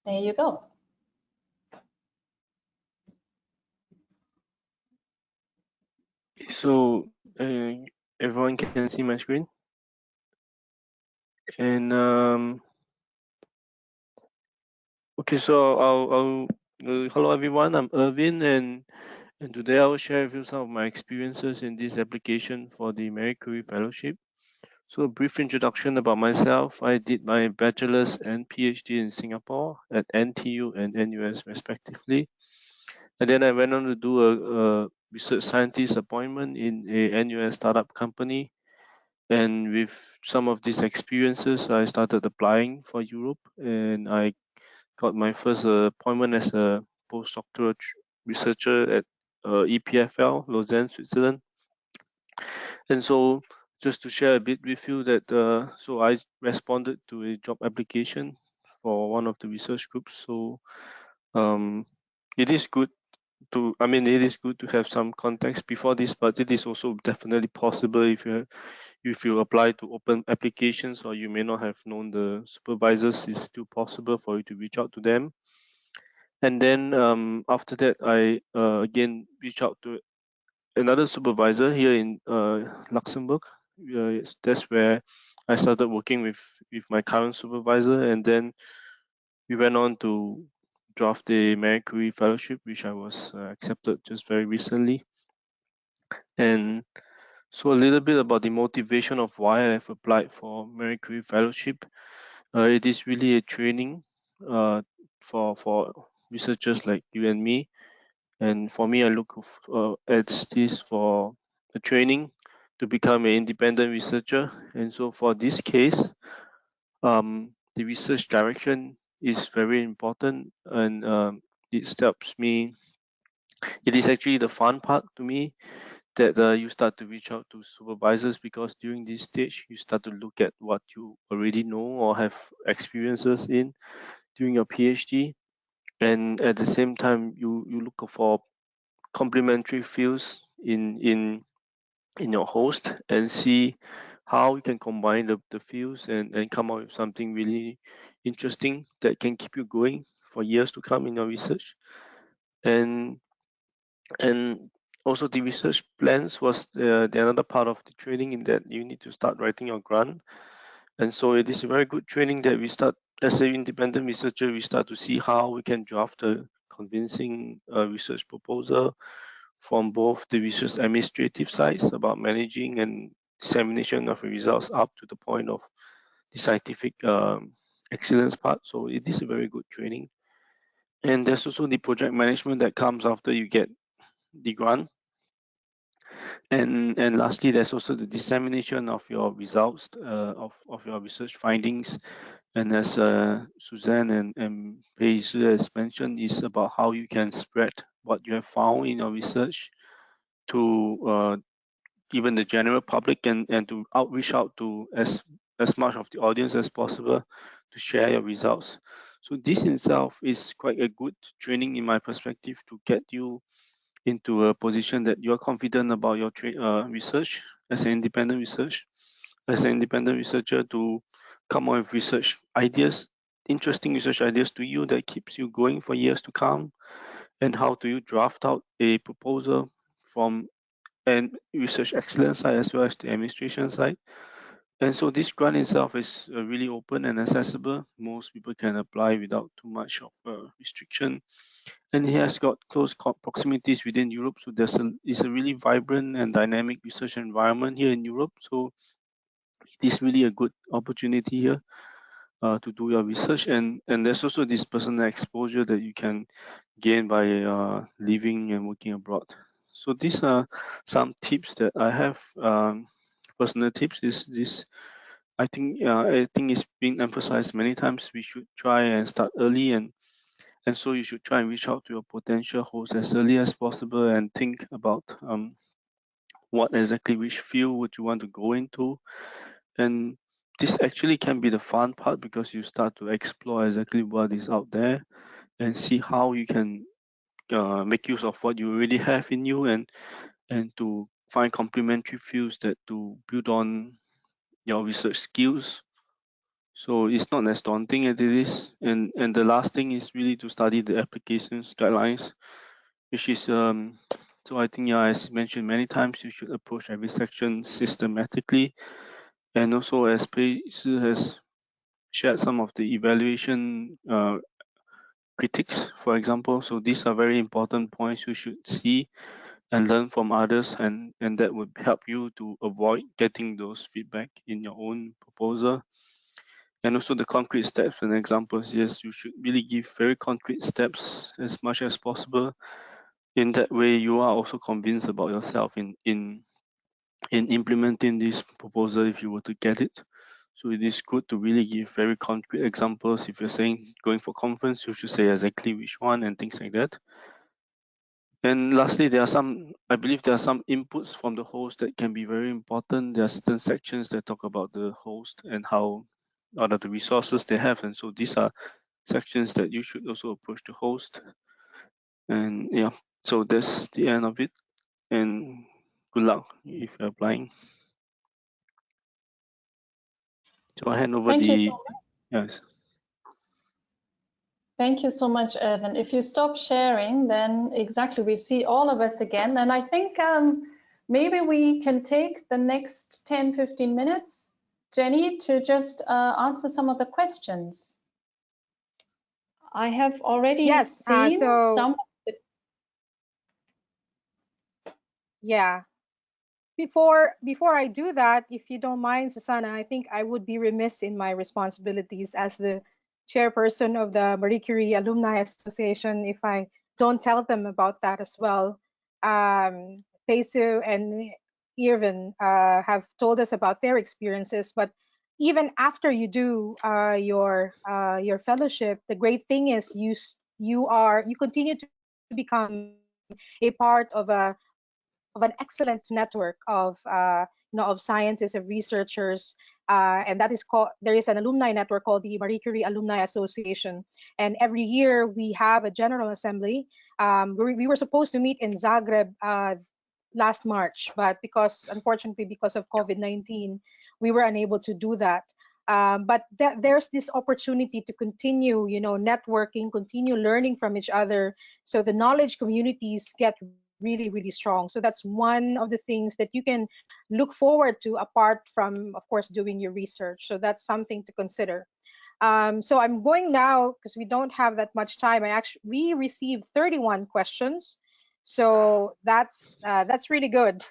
There you go. So everyone can see my screen, and okay. So I'll hello everyone. I'm Irvine, and today I will share with you some of my experiences in this application for the Marie Curie Fellowship. So a brief introduction about myself. I did my bachelor's and PhD in Singapore at NTU and NUS respectively, and then I went on to do a research scientist appointment in a NUS startup company. And with some of these experiences, I started applying for Europe, and I got my first appointment as a postdoctoral researcher at EPFL, Lausanne, Switzerland. And so just to share a bit with you that, so I responded to a job application for one of the research groups. So it is good to, it is good to have some context before this, but it is also definitely possible if you apply to open applications, or you may not have known the supervisors, it's still possible for you to reach out to them. And then after that, I again reach out to another supervisor here in Luxembourg. That's where I started working with my current supervisor, and then we went on to draft the Marie Curie Fellowship, which I was accepted just very recently. And so a little bit about the motivation of why I've applied for Marie Curie Fellowship. It is really a training for researchers like you and me. And for me, I look at this for a training to become an independent researcher. And so for this case, the research direction is very important, and it helps me. It is actually the fun part to me that you start to reach out to supervisors, because during this stage you start to look at what you already know or have experiences in during your PhD, and at the same time you look for complementary fields in your host and see how you can combine the fields and come up with something really interesting that can keep you going for years to come in your research. And also the research plans was the another part of the training, in that you need to start writing your grant. And so it is a very good training that we start as an independent researcher. We start to see how we can draft a convincing research proposal from both the research administrative sides about managing and dissemination of results up to the point of the scientific excellence part. So it is a very good training. And there's also the project management that comes after you get the grant. And lastly, there's also the dissemination of your results, of your research findings. And as Suzanne and Paige has mentioned, is about how you can spread what you have found in your research to even the general public, and to reach out to as much of the audience as possible to share your results. So this in itself is quite a good training in my perspective, to get you into a position that you are confident about your research as an independent researcher, to come up with research ideas, interesting research ideas to you that keeps you going for years to come. And how do you draft out a proposal from and research excellence side as well as the administration side. And so this grant itself is really open and accessible. Most people can apply without too much of a restriction. And it has got close proximities within Europe. So it's a really vibrant and dynamic research environment here in Europe. So it is really a good opportunity here to do your research. And there's also this personal exposure that you can gain by living and working abroad. So these are some tips that I have. Personal tips is this. I think it's been emphasized many times. We should try and start early, and so you should try and reach out to your potential host as early as possible, and think about what exactly, which field would you want to go into. And this actually can be the fun part, because you start to explore exactly what is out there and see how you can make use of what you already have in you, and to find complementary fields that to build on your research skills. So it's not as daunting as it is. And the last thing is really to study the applications guidelines, which is so I think, as mentioned many times, you should approach every section systematically. And also, as Paige has shared some of the evaluation critiques, for example. So these are very important points you should see and learn from others, and that would help you to avoid getting those feedback in your own proposal. And also the concrete steps and examples. Yes, you should really give very concrete steps as much as possible. In that way, you are also convinced about yourself in implementing this proposal if you were to get it. So it is good to really give very concrete examples. If you're saying going for conference, you should say exactly which one and things like that. And lastly, I believe there are some inputs from the host that can be very important. There are certain sections that talk about the host and what are the resources they have. And so these are sections that you should also approach the host. And yeah, so that's the end of it. And good luck if you're applying. So I hand over Thank you so much. Yes. Thank you so much, Irvine. If you stop sharing, then exactly we see all of us again. And I think maybe we can take the next 10, 15 minutes, Jenny, to just answer some of the questions. I have already seen some of the... Yeah. Before I do that, if you don't mind, Susanna, I think I would be remiss in my responsibilities as the chairperson of the Marie Curie Alumni Association if I don't tell them about that as well. Pesu and Irvine have told us about their experiences, but even after you do your fellowship, the great thing is you continue to become a part of an excellent network of of scientists, of researchers, and that is called, there is an alumni network called the Marie Curie Alumni Association, and every year we have a general assembly. We were supposed to meet in Zagreb last March, but unfortunately because of COVID-19, we were unable to do that. But there's this opportunity to continue, networking, continue learning from each other, so the knowledge communities get really, really strong. So that's one of the things that you can look forward to, apart from, of course, doing your research. So that's something to consider. So I'm going now, because we don't have that much time. We received 31 questions. So that's really good.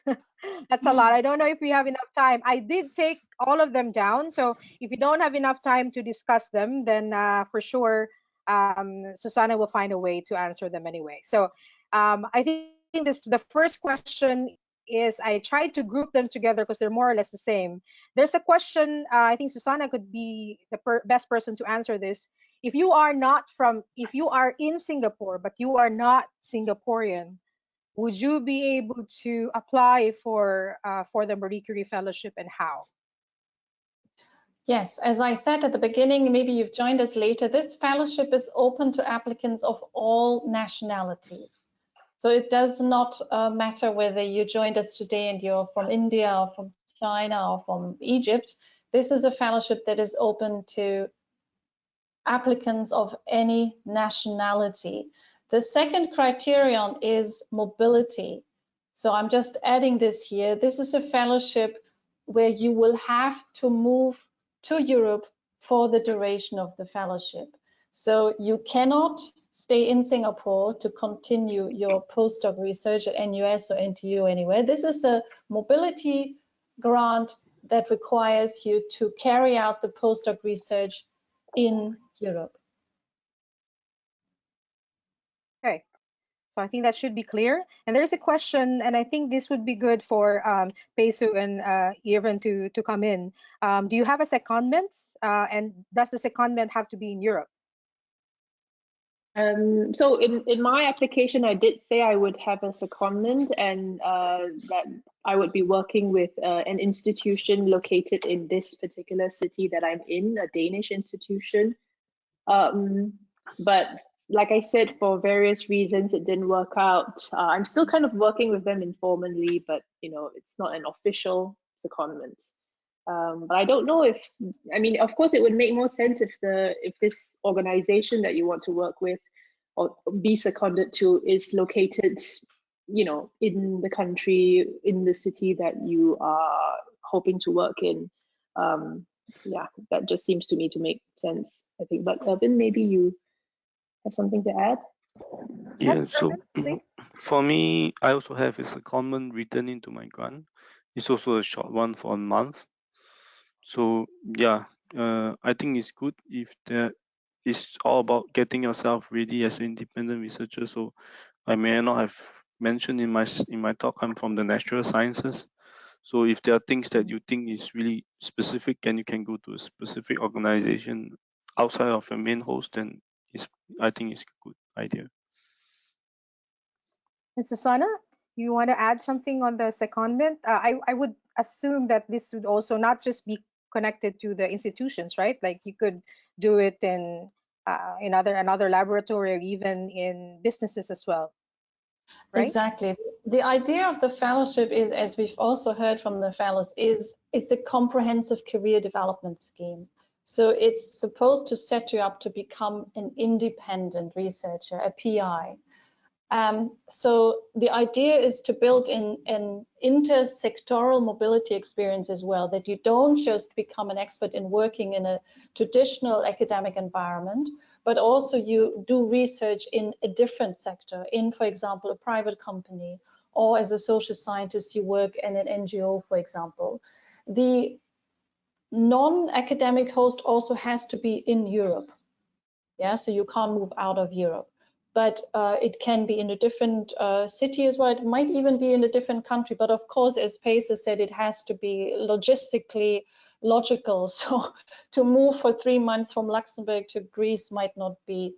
That's a lot. I don't know if we have enough time. I did take all of them down. So if you don't have enough time to discuss them, then for sure, Susanna will find a way to answer them anyway. So I think the first question is, I tried to group them together because they're more or less the same. There's a question, I think Susanna could be the best person to answer this. If you are in Singapore, but you are not Singaporean, would you be able to apply for the Marie Curie Fellowship, and how? Yes, as I said at the beginning, maybe you've joined us later, this fellowship is open to applicants of all nationalities. So it does not matter whether you joined us today and you're from India or from China or from Egypt. This is a fellowship that is open to applicants of any nationality. The second criterion is mobility. So I'm just adding this here. This is a fellowship where you will have to move to Europe for the duration of the fellowship. So you cannot stay in Singapore to continue your postdoc research at NUS or NTU anywhere. This is a mobility grant that requires you to carry out the postdoc research in Europe. Okay, so I think that should be clear. And there's a question, and I think this would be good for Pesu and Irvine to come in. Do you have a secondment? And does the secondment have to be in Europe? So in my application, I did say I would have a secondment, and that I would be working with an institution located in this particular city that I'm in, a Danish institution. But like I said, for various reasons, it didn't work out. I'm still kind of working with them informally, but it's not an official secondment. But I don't know if, I mean, of course, it would make more sense if this organization that you want to work with or be seconded to is located, in the country, in the city that you are hoping to work in. Yeah, that just seems to me to make sense, I think. But Irvine, maybe you have something to add? Yeah, so for me, I also have a secondment written into my grant. It's also a short one for a month. So yeah, I think it's good if it's all about getting yourself ready as an independent researcher. So I may not have mentioned in my talk, I'm from the natural sciences. So if there are things that you think is really specific and you can go to a specific organization outside of your main host, then I think it's a good idea. And Susanna, you want to add something on the secondment? I would assume that this would also not just be connected to the institutions, right? Like you could do it in another laboratory, or even in businesses as well, right? Exactly. The idea of the fellowship is, as we've also heard from the fellows, is it's a comprehensive career development scheme. So it's supposed to set you up to become an independent researcher, a PI. So the idea is to build in an intersectoral mobility experience as well, that you don't just become an expert in working in a traditional academic environment, but also you do research in a different sector, in, for example, a private company, or as a social scientist, you work in an NGO, for example. The non-academic host also has to be in Europe. Yeah, so you can't move out of Europe. but it can be in a different city as well. It might even be in a different country. But of course, as Pacer said, it has to be logistically logical. So to move for 3 months from Luxembourg to Greece might not be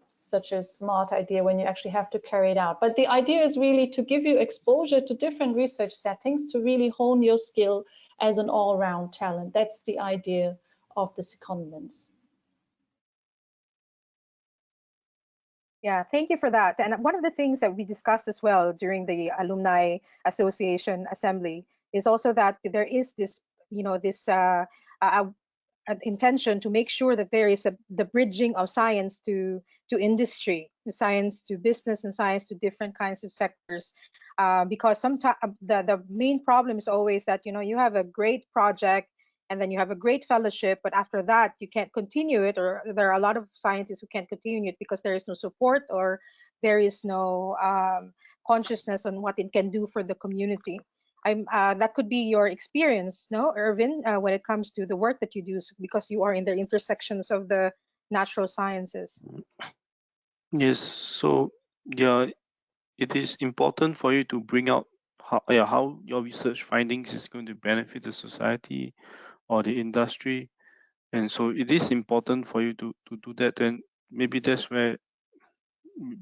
such a smart idea when you actually have to carry it out. But the idea is really to give you exposure to different research settings to really hone your skill as an all-round talent. That's the idea of the secondments. Yeah, thank you for that. And one of the things that we discussed as well during the Alumni Association Assembly is also that there is this, intention to make sure that there is the bridging of science to industry, science to business, and science to different kinds of sectors. Because sometimes the main problem is always that you have a great project and then you have a great fellowship, but after that you can't continue it, or there are a lot of scientists who can't continue it because there is no support or there is no consciousness on what it can do for the community. That could be your experience, no, Irvine, when it comes to the work that you do, because you are in the intersections of the natural sciences. Yes, so yeah, it is important for you to bring out how your research findings is going to benefit the society or the industry. And so it is important for you to do that. And maybe that's where,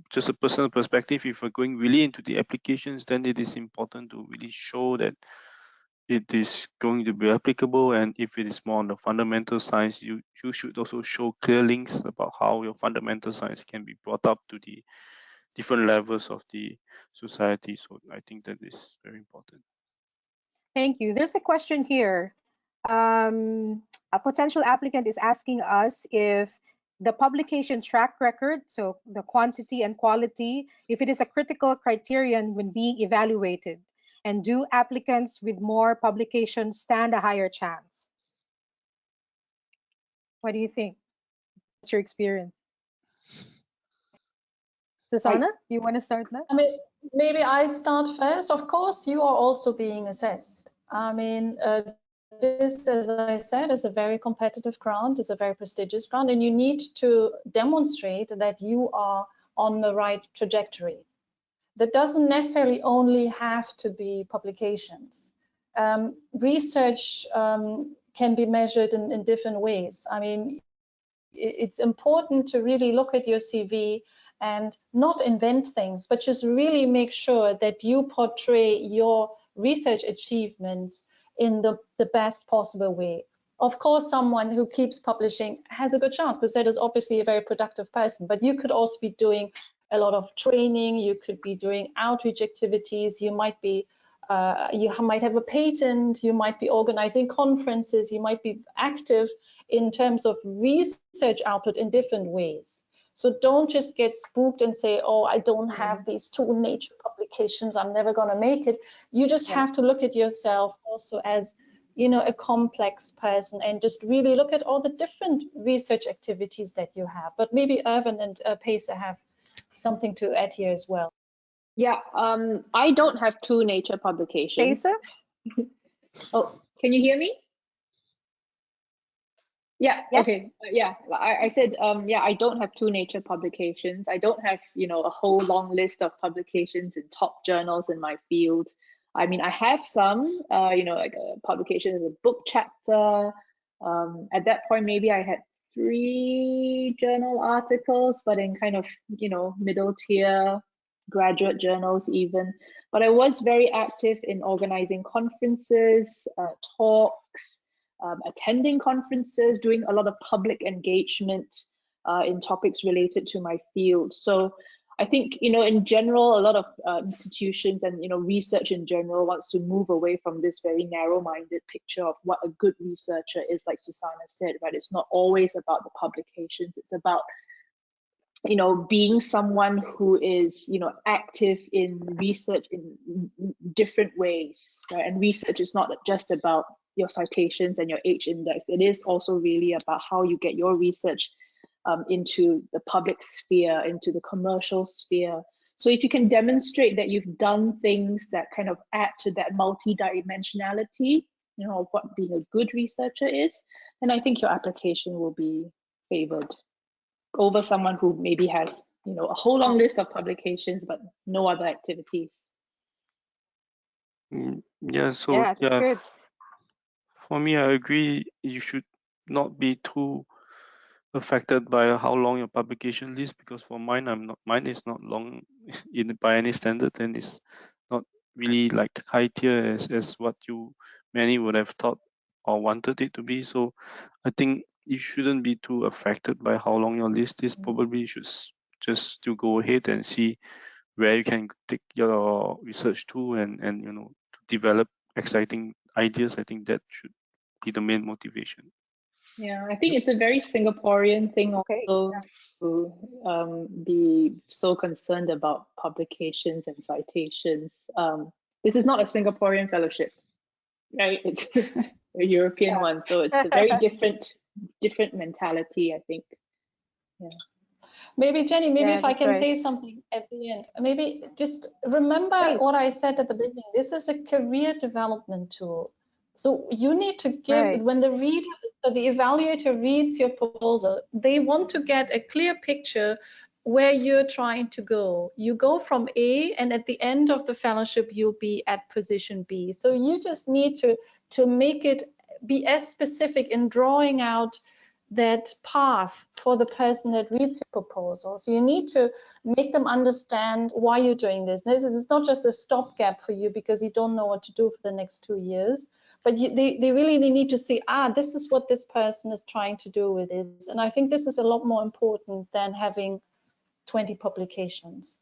just a personal perspective, if we're going really into the applications, then it is important to really show that it is going to be applicable. And if it is more on the fundamental science, you should also show clear links about how your fundamental science can be brought up to the different levels of the society. So I think that is very important. Thank you. There's a question here. A potential applicant is asking us if the publication track record, so the quantity and quality, if it is a critical criterion when being evaluated, and do applicants with more publications stand a higher chance? What do you think? What's your experience? Susanna, you want to start that? I mean, maybe I start first. Of course, you are also being assessed. I mean, this, as I said, is a very competitive grant, is a very prestigious grant, and you need to demonstrate that you are on the right trajectory. That doesn't necessarily only have to be publications. Research can be measured in different ways. I mean, it's important to really look at your CV and not invent things, but just really make sure that you portray your research achievements in the best possible way. Of course, someone who keeps publishing has a good chance because that is obviously a very productive person, but you could also be doing a lot of training, you could be doing outreach activities, you might be you might have a patent, you might be organizing conferences, you might be active in terms of research output in different ways. So don't just get spooked and say, oh, I don't have these 2 Nature publications, I'm never going to make it. You just have to look at yourself also as, a complex person and just really look at all the different research activities that you have. But maybe Irvine and Pacer have something to add here as well. Yeah, I don't have 2 Nature publications. Pacer? Oh, can you hear me? Yeah, yes. Okay. Yeah, I said, yeah, I don't have 2 Nature publications. I don't have, a whole long list of publications in top journals in my field. I mean, I have some, like a publication as a book chapter. At that point, maybe I had 3 journal articles, but in kind of, middle tier graduate journals even. But I was very active in organizing conferences, talks, attending conferences, doing a lot of public engagement in topics related to my field. So I think, in general, a lot of institutions and, research in general wants to move away from this very narrow-minded picture of what a good researcher is, like Susanna said, right? It's not always about the publications. It's about, being someone who is, active in research in different ways, right? And research is not just about your citations and your H index. It is also really about how you get your research into the public sphere, into the commercial sphere. So if you can demonstrate that you've done things that kind of add to that multi-dimensionality, of what being a good researcher is, then I think your application will be favored over someone who maybe has, a whole long list of publications, but no other activities. Yeah, so Yeah, that's good. for me, I agree. You should not be too affected by how long your publication list, because for mine, mine is not long by any standard, and it's not really like high tier as what many would have thought or wanted it to be. So I think you shouldn't be too affected by how long your list is. Probably you should just to go ahead and see where you can take your research to, and to develop exciting ideas. I think that should be the main motivation. Yeah, I think it's a very Singaporean thing also to be so concerned about publications and citations. This is not a Singaporean fellowship, right? It's a European one, so it's a very different mentality, I think. Yeah. Maybe Jenny, maybe Yeah, if I can right. say something at the end, maybe just remember Please. what I said at the beginning. This is a career development tool. So you need to give, when the evaluator reads your proposal, they want to get a clear picture where you're trying to go. You go from A, and at the end of the fellowship, you'll be at position B. So you just need to make it be as specific in drawing out that path for the person that reads your proposal. So you need to make them understand why you're doing this. This is not just a stopgap for you because you don't know what to do for the next 2 years, but they really need to see, this is what this person is trying to do with this. And I think this is a lot more important than having 20 publications.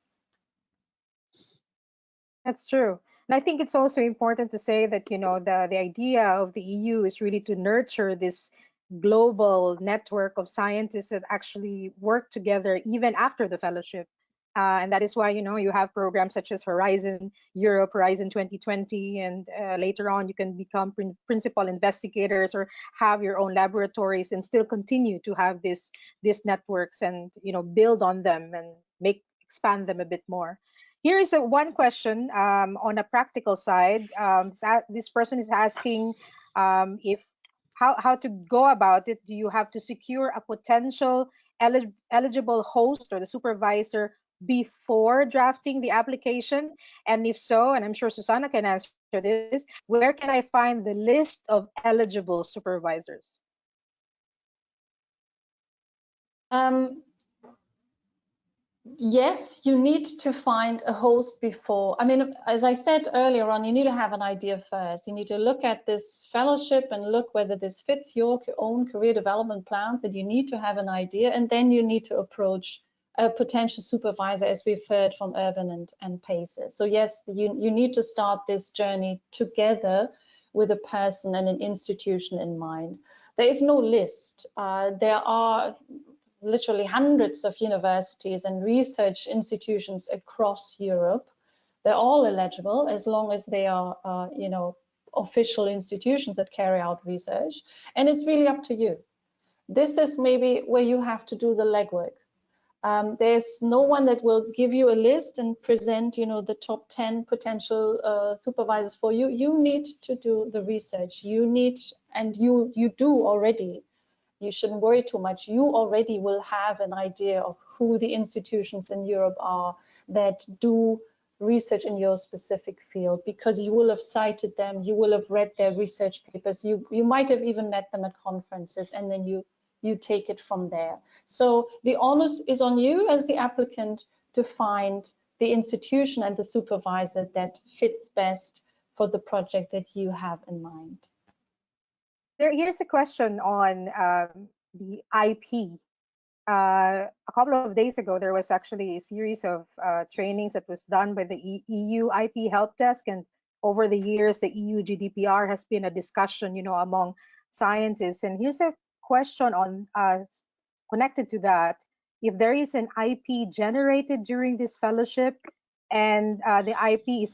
That's true. And I think it's also important to say that, the idea of the EU is really to nurture this global network of scientists that actually work together even after the fellowship. And that is why, you have programs such as Horizon Europe, Horizon 2020, and later on you can become principal investigators or have your own laboratories and still continue to have these networks and, build on them and expand them a bit more. Here is one question on a practical side. This person is asking if how to go about it. Do you have to secure a potential eligible host or the supervisor before drafting the application? And if so, and I'm sure Susanna can answer this, where can I find the list of eligible supervisors? Yes, you need to find a host before. I mean, as I said earlier on, you need to have an idea first. You need to look at this fellowship and look whether this fits your own career development plans, and you need to have an idea, and then you need to approach a potential supervisor, as we've heard from Irvine and Paces. So yes, you need to start this journey together with a person and an institution in mind. There is no list. There are literally hundreds of universities and research institutions across Europe. They're all eligible as long as they are, official institutions that carry out research. And it's really up to you. This is maybe where you have to do the legwork. There's no one that will give you a list and present, the top 10 potential supervisors for you. You need to do the research. You need, and you do already. You shouldn't worry too much. You already will have an idea of who the institutions in Europe are that do research in your specific field, because you will have cited them, you will have read their research papers, you might have even met them at conferences, and then you take it from there. So the onus is on you as the applicant to find the institution and the supervisor that fits best for the project that you have in mind. Here's a question on the IP. A couple of days ago, there was actually a series of trainings that was done by the EU IP Help Desk, and over the years, the EU GDPR has been a discussion, among scientists. And here's a question on connected to that: if there is an IP generated during this fellowship, and the IP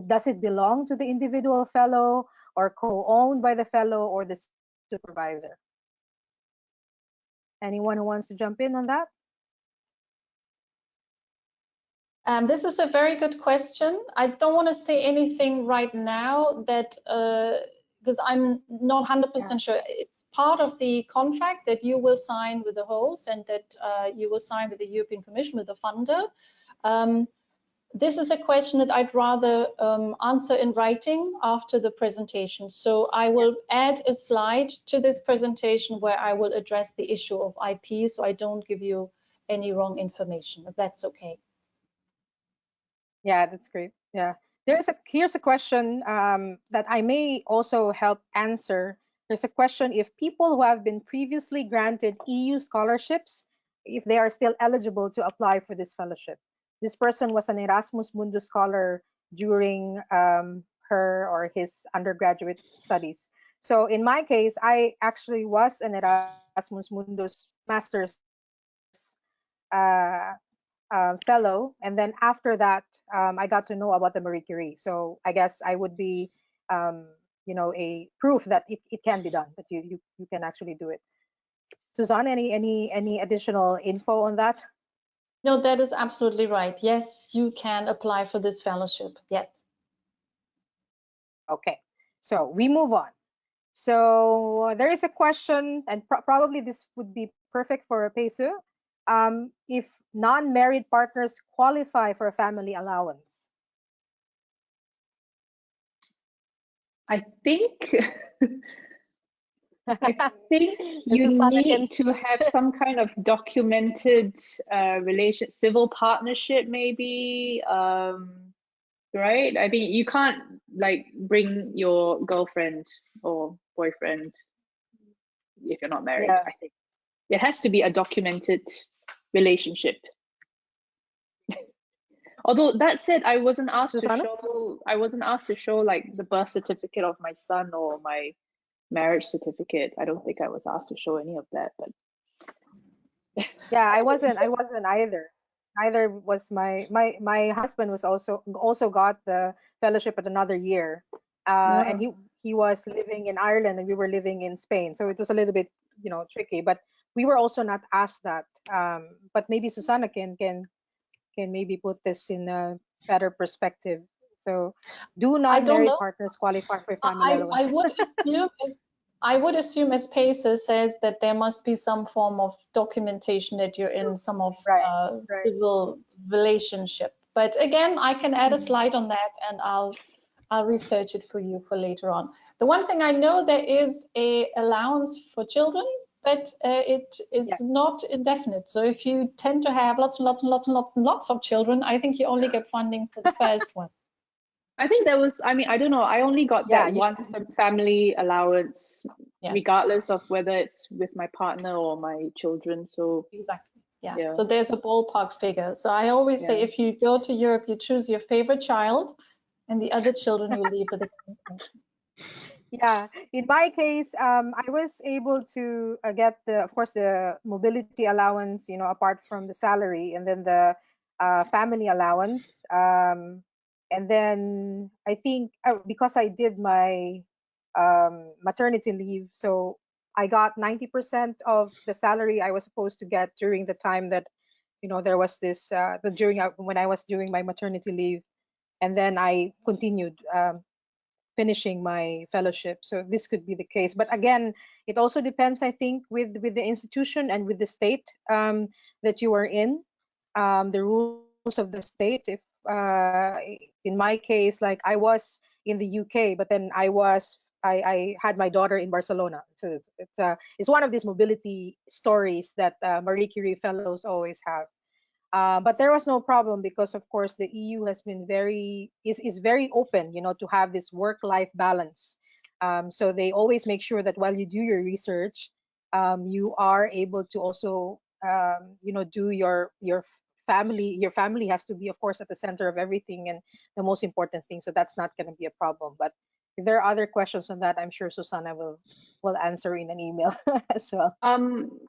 does it belong to the individual fellow, or co-owned by the fellow or the supervisor? Anyone who wants to jump in on that? This is a very good question. I don't want to say anything right now that because I'm not 100% sure. part of the contract that you will sign with the host and that you will sign with the European Commission, with the funder. This is a question that I'd rather answer in writing after the presentation. So I will add a slide to this presentation where I will address the issue of IP, so I don't give you any wrong information, if that's okay. Yeah, that's great. Yeah, here's a question that I may also help answer. There's a question: if people who have been previously granted EU scholarships, if they are still eligible to apply for this fellowship. This person was an Erasmus Mundus scholar during her or his undergraduate studies. So in my case, I actually was an Erasmus Mundus master's fellow, and then after that, I got to know about the Marie Curie. So I guess I would be, you know, a proof that it can be done, that you can actually do it. Suzanne, any additional info on that? No, that is absolutely right. Yes, you can apply for this fellowship. Yes. Okay, so we move on. So there is a question, and probably this would be perfect for Peisu. If non-married partners qualify for a family allowance? I think you need to have some kind of documented civil partnership, maybe, right? I mean, you can't like bring your girlfriend or boyfriend if you're not married. Yeah. I think it has to be a documented relationship. Although that said, I wasn't asked Susanna? to show like the birth certificate of my son or my marriage certificate. I don't think I was asked to show any of that, but yeah, I wasn't either. Neither was my husband was also got the fellowship at another year, and he was living in Ireland and we were living in Spain, so it was a little bit, you know, tricky. But we were also not asked that. But maybe Susanna can maybe put this in a better perspective. So, do non-married partners qualify for family allowance? I would assume, as Peisu says, that there must be some form of documentation that you're in some of civil relationship. But again, I can add a slide on that, and I'll research it for you for later on. The one thing I know, there is a allowance for children, but it is not indefinite. So if you tend to have lots of children, I think you only get funding for the first one. I think there was, I mean, I don't know, I only got that one family allowance, regardless of whether it's with my partner or my children. So exactly, so there's a ballpark figure. So I always say, if you go to Europe, you choose your favorite child, and the other children you leave with the Yeah, in my case, I was able to get of course, the mobility allowance, you know, apart from the salary, and then the family allowance. And then I think because I did my maternity leave, so I got 90% of the salary I was supposed to get during the time that, you know, there was this when I was doing my maternity leave, and then I continued finishing my fellowship. So this could be the case, but again, it also depends, I think, with the institution and with the state that you are in, the rules of the state. If in my case, like I was in the UK, but then I had my daughter in Barcelona. So it's one of these mobility stories that Marie Curie Fellows always have. But there was no problem because, of course, the EU has been is very open, you know, to have this work-life balance. So they always make sure that while you do your research, you are able to also, you know, do your family. Your family has to be, of course, at the center of everything and the most important thing. So that's not going to be a problem. But if there are other questions on that, I'm sure Susanna will answer in an email as well.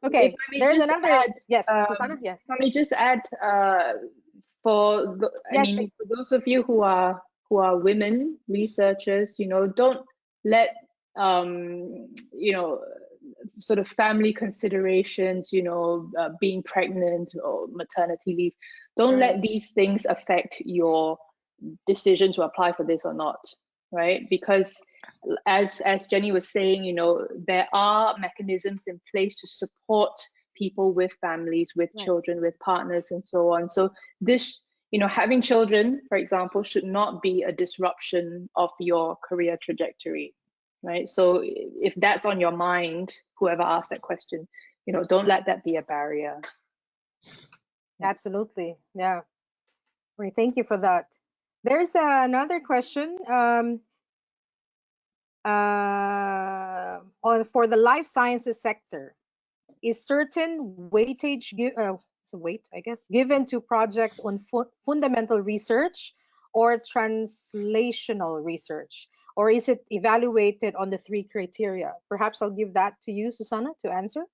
Okay, there's another. Yes, Susanna. Yes. Let me just add for those of you who are women researchers, you know, don't let you know, sort of family considerations, you know, being pregnant or maternity leave, don't let these things affect your decision to apply for this or not, right? Because as Jenny was saying, you know, there are mechanisms in place to support people with families, with children, with partners, and so on. So this, you know, having children, for example, should not be a disruption of your career trajectory, right? So if that's on your mind, whoever asked that question, you know, don't let that be a barrier. Absolutely, yeah. Great, thank you for that. There's another question for the life sciences sector. Is certain weightage given to projects on fundamental research or translational research, or is it evaluated on the 3 criteria? Perhaps I'll give that to you, Susanna, to answer.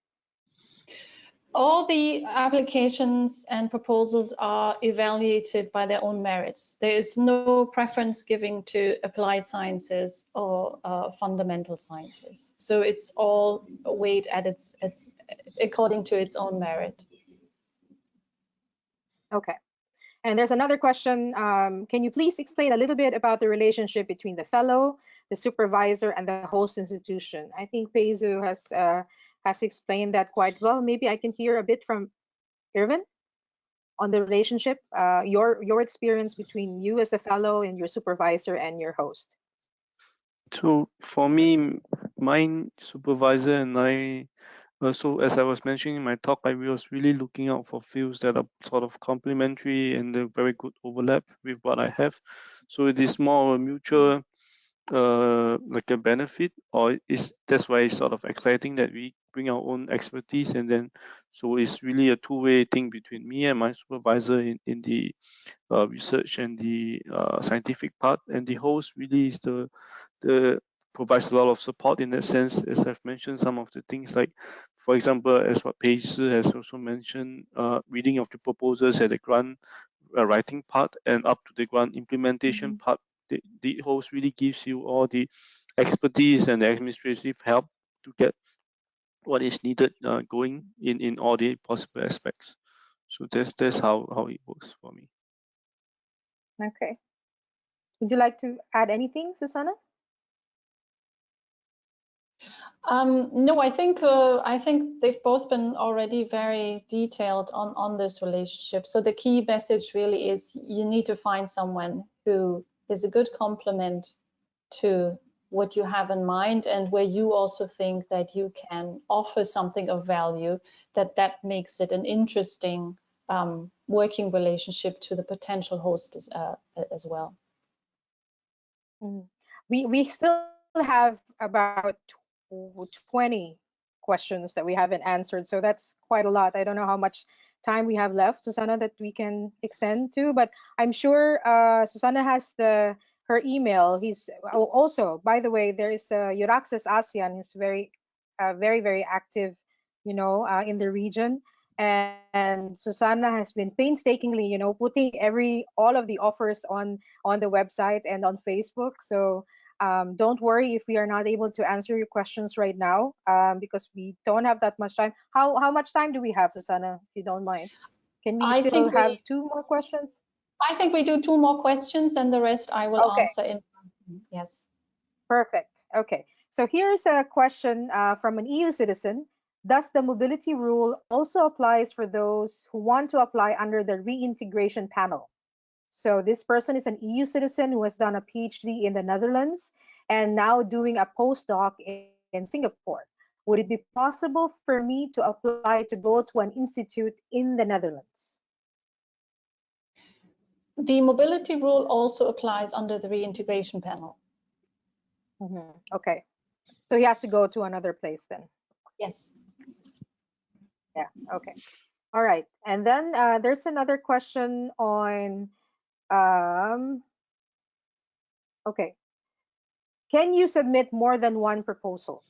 All the applications and proposals are evaluated by their own merits. There is no preference given to applied sciences or fundamental sciences. So it's all weighed at its according to its own merit. Okay. And there's another question. Can you please explain a little bit about the relationship between the fellow, the supervisor, and the host institution? I think Peizu has explained that quite well. Maybe I can hear a bit from Irvine on the relationship, your experience between you as the fellow and your supervisor and your host. So for me, my supervisor and I, so as I was mentioning in my talk, I was really looking out for fields that are sort of complementary and a very good overlap with what I have. So it is more a mutual, like a benefit, or that's why it's sort of exciting that we bring our own expertise, and then so it's really a two-way thing between me and my supervisor in the research and the scientific part, and the host really is the provides a lot of support in that sense, as I've mentioned some of the things like, for example, as what Paige has also mentioned, reading of the proposals at the grant writing part and up to the grant implementation part. The host really gives you all the expertise and the administrative help to get what is needed going in all the possible aspects. So that's how it works for me. Okay. Would you like to add anything, Susanna? No, I think they've both been already very detailed on this relationship. So the key message really is you need to find someone who is a good complement to what you have in mind, and where you also think that you can offer something of value, that makes it an interesting working relationship to the potential host as well. We still have about 20 questions that we haven't answered, so that's quite a lot. I don't know how much time we have left, Susanna, that we can extend to, but I'm sure Susanna has her email. He's also, by the way, there is EURAXESS ASEAN. He's very very active, you know, in the region, and Susanna has been painstakingly, you know, putting all of the offers on the website and on Facebook. So don't worry if we are not able to answer your questions right now, because we don't have that much time. How much time do we have, Susanna, if you don't mind? Can we still have 2 more questions? I think we do 2 more questions, and the rest I will answer in. Yes. Perfect. Okay. So here's a question from an EU citizen. Does the mobility rule also applies for those who want to apply under the reintegration panel? So this person is an EU citizen who has done a PhD in the Netherlands and now doing a postdoc in Singapore. Would it be possible for me to apply to go to an institute in the Netherlands? The mobility rule also applies under the reintegration panel. Okay. So he has to go to another place then? Yes. Yeah, okay. All right. And then there's another question on, okay. Can you submit more than one proposal?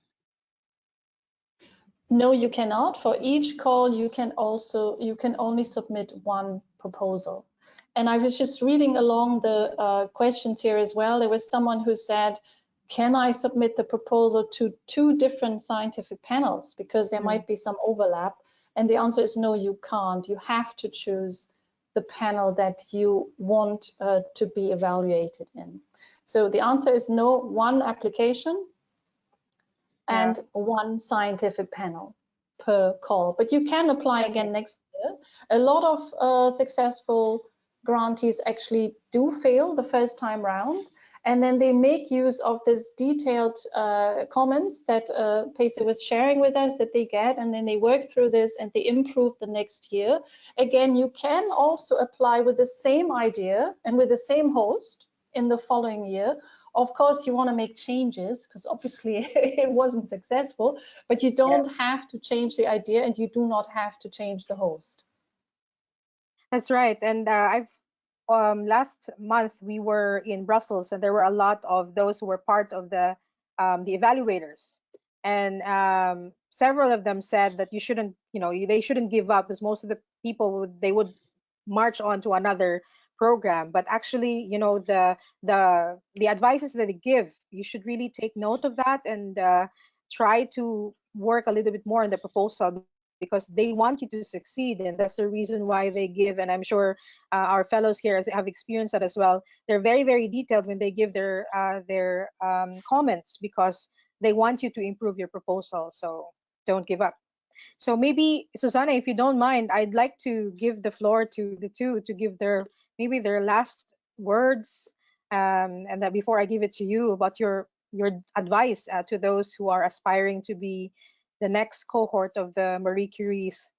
No, you cannot. For each call, you can only submit one proposal. And I was just reading along the questions here as well. There was someone who said, can I submit the proposal to 2 different scientific panels because there might be some overlap? And the answer is no, you can't. You have to choose the panel that you want to be evaluated in. So the answer is no, one application and one scientific panel per call. But you can apply again next year. A lot of successful grantees actually do fail the first time round, and then they make use of this detailed comments that Pesa was sharing with us that they get, and then they work through this and they improve the next year. Again, you can also apply with the same idea and with the same host in the following year. Of course, you want to make changes because obviously it wasn't successful, but you don't have to change the idea and you do not have to change the host. That's right. And last month we were in Brussels, and there were a lot of those who were part of the evaluators, and several of them said that you shouldn't, they shouldn't give up, because most of the people they would march on to another program. But actually, the advices that they give, you should really take note of that and try to work a little bit more on the proposal, because they want you to succeed, and that's the reason why they give. And I'm sure our fellows here have experienced that as well. They're very, very detailed when they give their comments, because they want you to improve your proposal. So don't give up. So maybe, Susanna, if you don't mind, I'd like to give the floor to the two to give their last words, and that before I give it to you, about your advice to those who are aspiring to be the next cohort of the Marie Curie's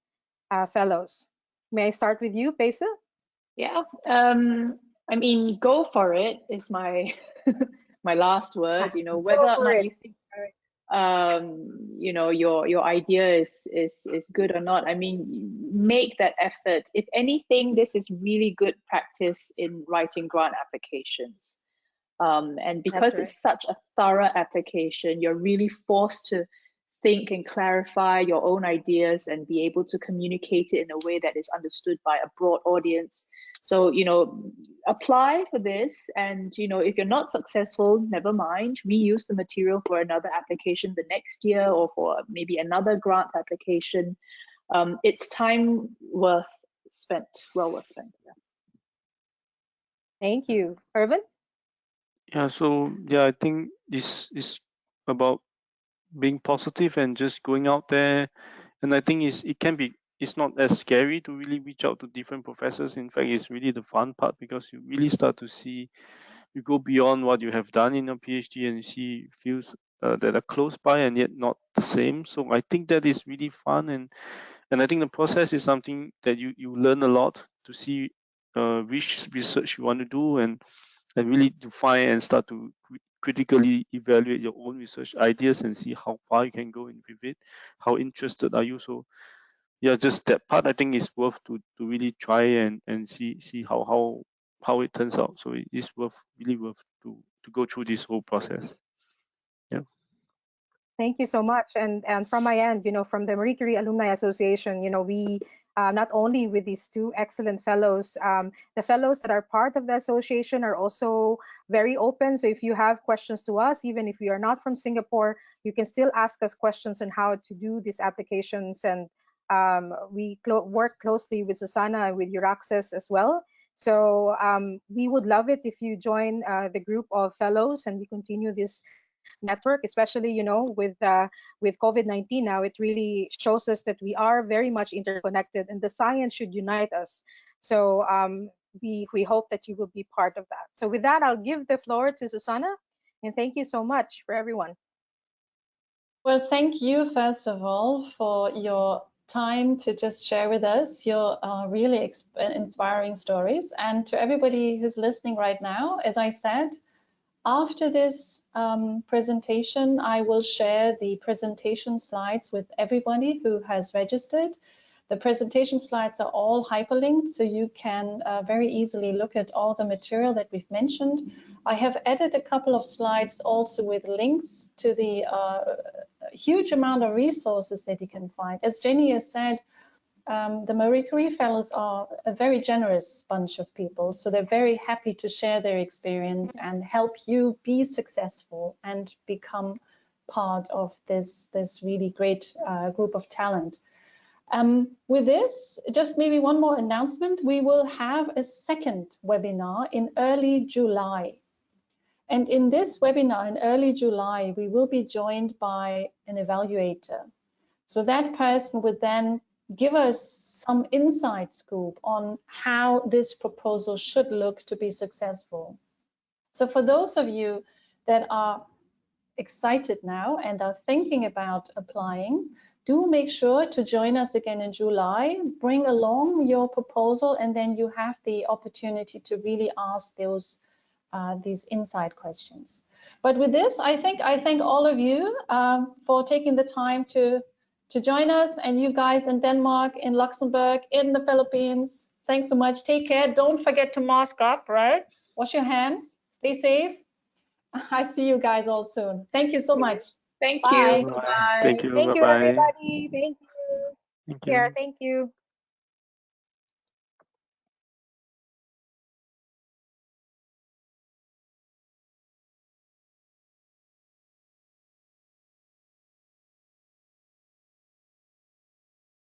fellows. May I start with you, Pesa? Yeah, I mean, go for it is my my last word. Whether or not you think your idea is good or not, I mean, make that effort. If anything, this is really good practice in writing grant applications. And because it's such a thorough application, you're really forced to think and clarify your own ideas and be able to communicate it in a way that is understood by a broad audience. So, apply for this, and, if you're not successful, never mind, reuse the material for another application the next year, or for maybe another grant application. It's time well worth spent. Yeah. Thank you. Irvine? Yeah, so I think this is about being positive and just going out there. And I think it's not as scary to really reach out to different professors. In fact, it's really the fun part, because you really start to see, you go beyond what you have done in your PhD, and you see fields that are close by and yet not the same. So I think that is really fun, and I think the process is something that you learn a lot to see which research you want to do, and really to find and start to critically evaluate your own research ideas and see how far you can go in with it, how interested are you. So yeah, just that part I think is worth to really try and see how it turns out. So it is really worth to go through this whole process. Yeah. Thank you so much. And from my end, from the Marie Curie Alumni Association, we not only with these two excellent fellows, the fellows that are part of the association are also very open. So if you have questions to us, even if we are not from Singapore, you can still ask us questions on how to do these applications. And we work closely with Susanna and with EURAXESS as well. So we would love it if you join the group of fellows and we continue this network, especially with COVID-19 now. It really shows us that we are very much interconnected, and the science should unite us. So we hope that you will be part of that. So with that, I'll give the floor to Susanna, and thank you so much for everyone. Well, thank you first of all for your time to just share with us your really inspiring stories, and to everybody who's listening right now. As I said, after this presentation, I will share the presentation slides with everybody who has registered. The presentation slides are all hyperlinked, so you can very easily look at all the material that we've mentioned. I have added a couple of slides also with links to the huge amount of resources that you can find. As Jenny has said, the Marie Curie Fellows are a very generous bunch of people, so they're very happy to share their experience and help you be successful and become part of this really great group of talent. With this, just maybe one more announcement. We will have a second webinar in early July. And in this webinar in early July, we will be joined by an evaluator. So that person would then give us some inside scoop on how this proposal should look to be successful. So for those of you that are excited now and are thinking about applying, do make sure to join us again in July. Bring along your proposal, and then you have the opportunity to really ask these inside questions. But with this, I thank all of you for taking the time to join us, and you guys in Denmark, in Luxembourg, in the Philippines. Thanks so much. Take care. Don't forget to mask up, right? Wash your hands. Stay safe. I see you guys all soon. Thank you so much. Thank Bye. you. Bye. Thank you. Thank you, Bye-bye. everybody. Thank you. Thank Yeah, you. thank you.